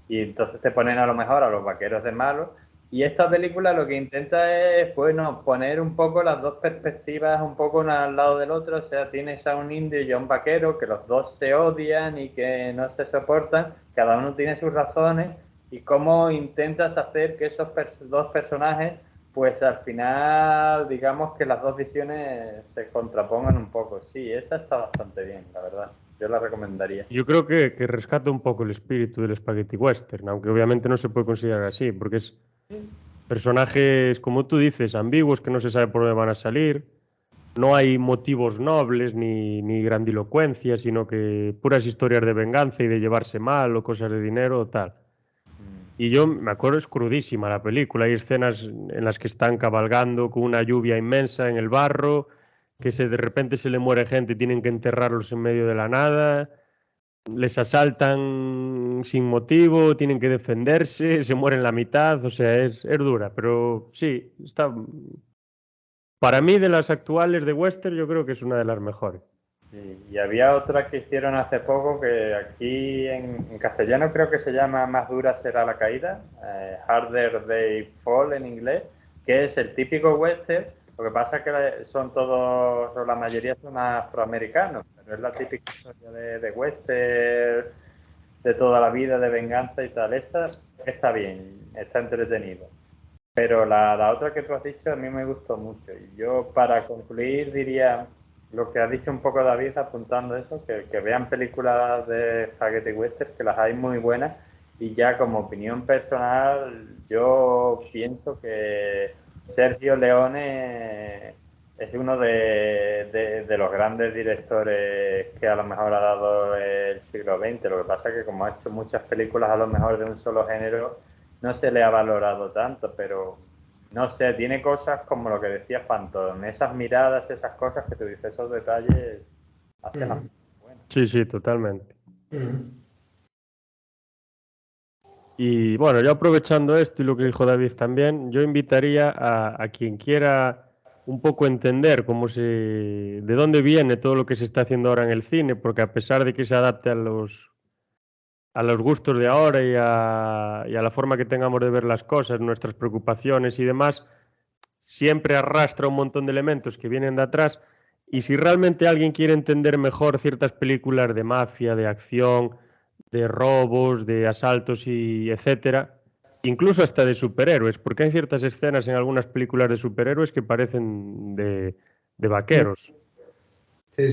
y entonces te ponen a lo mejor a los vaqueros de malos. Y esta película lo que intenta es, bueno, poner un poco las dos perspectivas un poco una al lado del otro, o sea, tienes a un indio y a un vaquero que los dos se odian y que no se soportan, cada uno tiene sus razones y cómo intentas hacer que esos dos personajes, pues al final, digamos que las dos visiones se contrapongan un poco. Sí, esa está bastante bien, la verdad. Yo la recomendaría. Yo creo que rescata un poco el espíritu del Spaghetti Western, aunque obviamente no se puede considerar así, porque es personajes, como tú dices, ambiguos que no se sabe por dónde van a salir. No hay motivos nobles ni grandilocuencia, sino que puras historias de venganza y de llevarse mal o cosas de dinero o tal. Y yo me acuerdo, es crudísima la película. Hay escenas en las que están cabalgando con una lluvia inmensa en el barro, que de repente se le muere gente y tienen que enterrarlos en medio de la nada. Les asaltan sin motivo, tienen que defenderse, se mueren la mitad. O sea, es dura, pero sí, está. Para mí, de las actuales de Western, yo creo que es una de las mejores. Sí, y había otra que hicieron hace poco que aquí en castellano creo que se llama Más dura será la caída, Harder They Fall en inglés, que es el típico western. Lo que pasa es que son todos, o la mayoría son afroamericanos, pero es la típica historia de western, de toda la vida, de venganza y tal. Esa está bien, está entretenido. Pero la otra que tú has dicho a mí me gustó mucho. Y yo para concluir diría lo que ha dicho un poco David apuntando eso, que vean películas de Spaghetti Western, que las hay muy buenas. Y ya como opinión personal, yo pienso que Sergio Leone es uno de los grandes directores que a lo mejor ha dado el siglo XX. Lo que pasa es que como ha hecho muchas películas a lo mejor de un solo género, no se le ha valorado tanto, pero no sé, tiene cosas como lo que decía Phantom, esas miradas, esas cosas que tú dices, esos detalles hacen las cosas buenas. Sí, sí, totalmente. Mm. Y bueno, yo aprovechando esto y lo que dijo David también, yo invitaría a quien quiera un poco entender de dónde viene todo lo que se está haciendo ahora en el cine, porque a pesar de que se adapte a los gustos de ahora y a la forma que tengamos de ver las cosas, nuestras preocupaciones y demás, siempre arrastra un montón de elementos que vienen de atrás. Y si realmente alguien quiere entender mejor ciertas películas de mafia, de acción, de robos, de asaltos y etcétera, incluso hasta de superhéroes, porque hay ciertas escenas en algunas películas de superhéroes que parecen de vaqueros.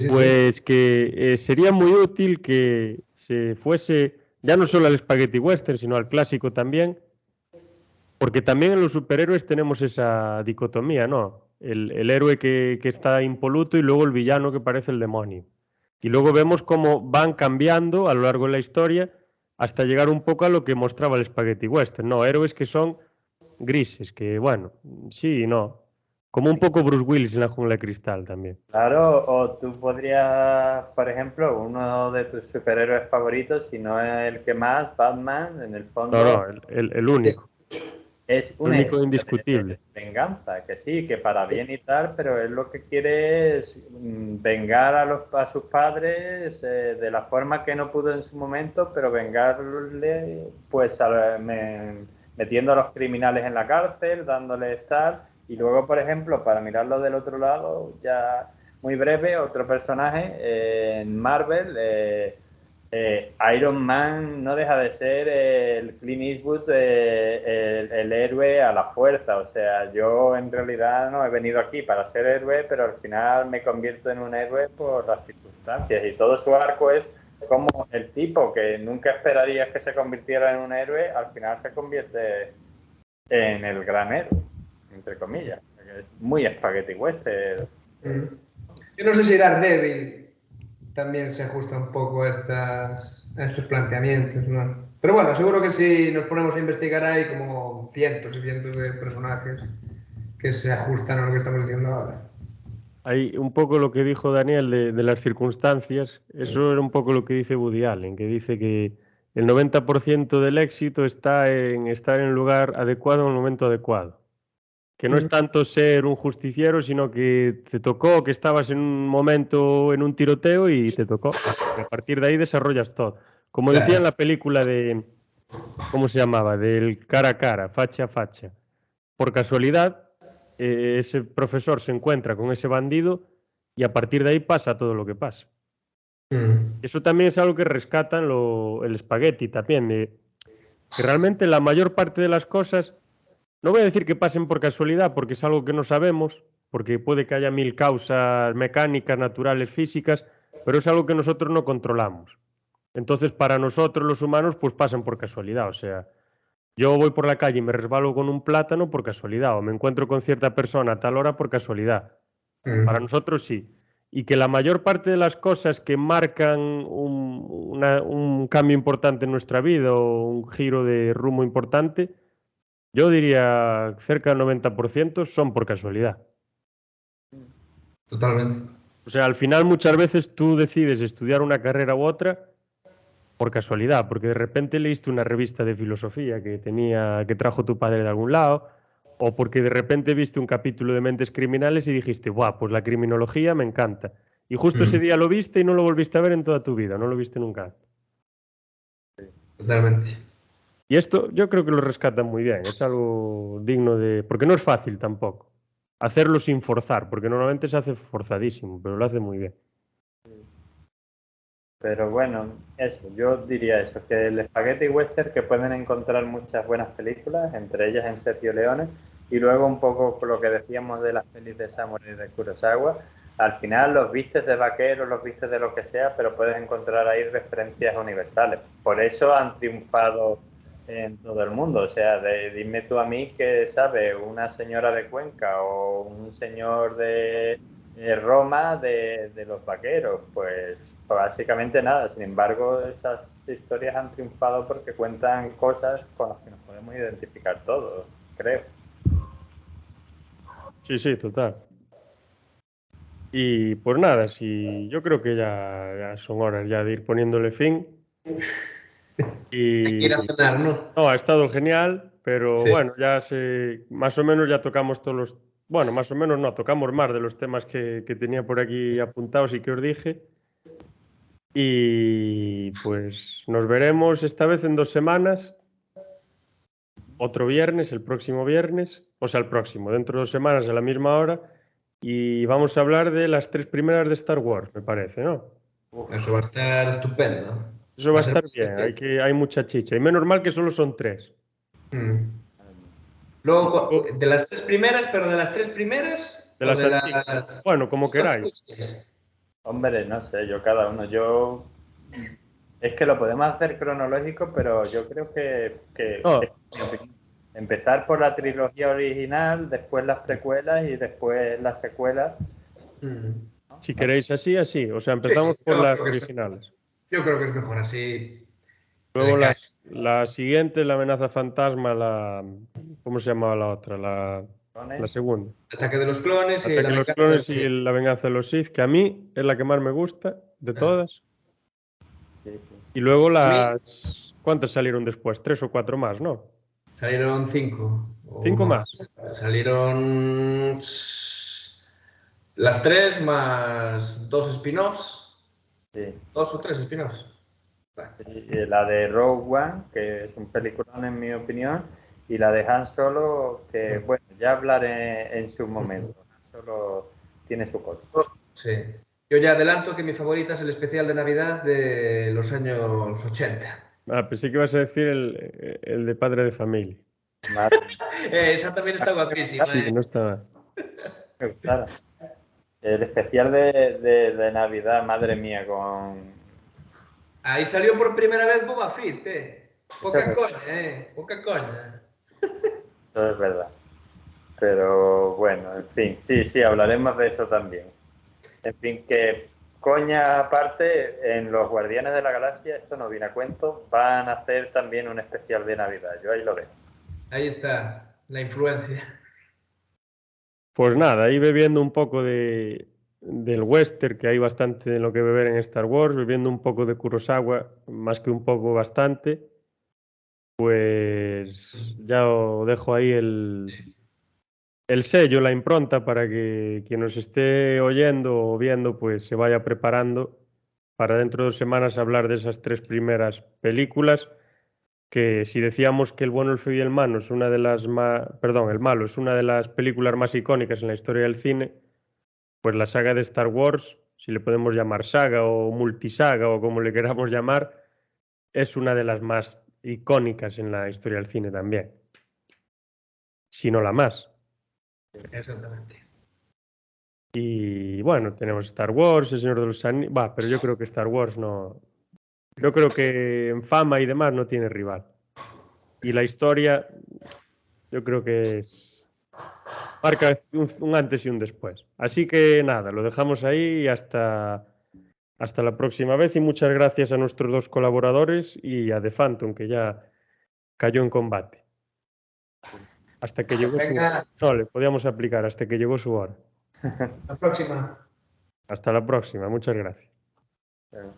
Pues que sería muy útil que se fuese ya no solo al spaghetti western, sino al clásico también, porque también en los superhéroes tenemos esa dicotomía, ¿no? El héroe que está impoluto y luego el villano que parece el demonio. Y luego vemos cómo van cambiando a lo largo de la historia hasta llegar un poco a lo que mostraba el spaghetti western, ¿no? Héroes que son grises, que bueno, sí y no. Como un poco Bruce Willis en La Jungla de Cristal también. Claro, o tú podrías, por ejemplo, uno de tus superhéroes favoritos, si no es el que más, Batman, en el fondo No, el único. es El un único héroe indiscutible. de venganza, que sí, que para bien y tal, pero él lo que quiere es vengar a sus padres de la forma que no pudo en su momento, pero vengarle pues metiendo a los criminales en la cárcel, dándoles tal. Y luego, por ejemplo, para mirarlo del otro lado, ya muy breve, otro personaje en Marvel, Iron Man no deja de ser el Clint Eastwood, el héroe a la fuerza. O sea, yo en realidad no he venido aquí para ser héroe, pero al final me convierto en un héroe por las circunstancias. Y todo su arco es como el tipo que nunca esperarías que se convirtiera en un héroe, al final se convierte en el gran héroe, entre comillas. Es muy spaghetti western. Yo no sé si Daredevil también se ajusta un poco a estos planteamientos, ¿no? Pero bueno, seguro que si nos ponemos a investigar hay como cientos y cientos de personajes que se ajustan a lo que estamos diciendo ahora. Hay un poco lo que dijo Daniel de las circunstancias, eso era un poco lo que dice Woody Allen, que dice que el 90% del éxito está en estar en el lugar adecuado en el momento adecuado. Que no es tanto ser un justiciero, sino que te tocó, que estabas en un momento en un tiroteo y te tocó. Y a partir de ahí desarrollas todo. Como decía en la película de, ¿cómo se llamaba? Del cara a cara, facha a facha. Por casualidad, ese profesor se encuentra con ese bandido y a partir de ahí pasa todo lo que pasa. Eso también es algo que rescatan el espagueti también, que realmente la mayor parte de las cosas, no voy a decir que pasen por casualidad, porque es algo que no sabemos, porque puede que haya mil causas mecánicas, naturales, físicas, pero es algo que nosotros no controlamos. Entonces, para nosotros los humanos, pues pasan por casualidad. O sea, yo voy por la calle y me resbalo con un plátano por casualidad, o me encuentro con cierta persona a tal hora por casualidad. Para nosotros sí. Y que la mayor parte de las cosas que marcan un cambio importante en nuestra vida o un giro de rumbo importante, yo diría cerca del 90% son por casualidad. Totalmente. O sea, al final muchas veces tú decides estudiar una carrera u otra por casualidad, porque de repente leíste una revista de filosofía que trajo tu padre de algún lado, o porque de repente viste un capítulo de Mentes Criminales y dijiste, guau, pues la criminología me encanta. Y justo ese día lo viste y no lo volviste a ver en toda tu vida, no lo viste nunca. Totalmente. Y esto yo creo que lo rescatan muy bien, es algo digno de... Porque no es fácil tampoco hacerlo sin forzar, porque normalmente se hace forzadísimo, pero lo hace muy bien. Pero bueno, eso, yo diría eso, que el spaghetti western, que pueden encontrar muchas buenas películas, entre ellas en Sergio Leone, y luego un poco por lo que decíamos de las pelis de Samurai de Kurosawa, al final los vistes de vaqueros, los vistes de lo que sea, pero puedes encontrar ahí referencias universales. Por eso han triunfado en todo el mundo. O sea, dime tú a mí que sabe una señora de Cuenca o un señor de Roma de los vaqueros, pues básicamente nada. Sin embargo, esas historias han triunfado porque cuentan cosas con las que nos podemos identificar todos, creo. Sí, sí, total. Y pues nada, sí, yo creo que ya son horas ya de ir poniéndole fin. Y Hay que ir a cenar, ¿no? no, ha estado genial, pero Sí. bueno, más o menos ya tocamos todos los, bueno, más o menos no, tocamos más de los temas que tenía por aquí apuntados y que os dije. Y pues nos veremos esta vez en 2 semanas, otro viernes, el próximo viernes, o sea, el próximo, dentro de 2 semanas a la misma hora, y vamos a hablar de las 3 primeras de Star Wars, me parece, ¿no? Eso va a estar estupendo. Eso va a ser estar bien, hay mucha chicha, y menos mal que solo son 3. Luego, de las 3 primeras, pero de las 3 primeras De o las de antiguas. las... Bueno, como queráis. Hombre, no sé, yo cada uno. Es que lo podemos hacer cronológico, pero yo creo que No, empezar por la trilogía original, después las precuelas y después las secuelas. si queréis así, así. O sea, Sí, empezamos por yo las creo que originales. yo creo que es mejor así. Luego Le cae. la siguiente, la amenaza fantasma, ¿cómo se llamaba la otra? La segunda. El ataque de los clones y Ataque la de los venganza clones del y Sith. la venganza de los Sith, que a mí es la que más me gusta de todas. Sí, sí. Y luego A mí las... ¿Cuántas salieron después? 3 o 4 más, ¿no? salieron 5 o 5 más. Salieron las 3 más 2 spin-offs. Sí. 2 o 3 spin-offs. Y la de Rogue One, que es un peliculón en mi opinión, y la de Han Solo, que bueno, ya hablaré en su momento. Han Solo tiene su cosa. Sí. Yo ya adelanto que mi favorita es el especial de Navidad de los años 80. Pensé que ibas a decir el de padre de familia. Madre Esa también está guapísima. Sí, no está... me gustara. El especial de Navidad, madre mía, con... Ahí salió por primera vez Boba Fett, Poca coña, Poca coña. Eso es verdad. Pero bueno, en fin, sí, hablaremos de eso también. En fin, que coña aparte, en los Guardianes de la Galaxia, esto no viene a cuento, van a hacer también un especial de Navidad. Yo ahí lo veo. Ahí está, la influencia. Pues nada, ahí bebiendo un poco del western, que hay bastante en lo que beber en Star Wars, bebiendo un poco de Kurosawa, más que un poco, bastante. Pues ya os dejo ahí el sello, la impronta, para que quien nos esté oyendo o viendo, pues se vaya preparando para dentro de 2 semanas hablar de esas 3 primeras películas, que si decíamos que El bueno, el feo y el malo es una de las el malo es una de las películas más icónicas en la historia del cine, pues la saga de Star Wars, si le podemos llamar saga o multisaga o como le queramos llamar, es una de las más icónicas en la historia del cine también, si no la más. Exactamente. Y bueno, tenemos Star Wars, El Señor de los Anillos, pero yo creo que Star Wars no, yo creo que en fama y demás no tiene rival. Y la historia, yo creo que marca un antes y un después. Así que nada, lo dejamos ahí y hasta la próxima vez. Y muchas gracias a nuestros 2 colaboradores y a The Phantom, que ya cayó en combate. Hasta que llegó su hora. No, le podíamos aplicar hasta que llegó su hora. La próxima. Hasta la próxima. Muchas gracias. Pero...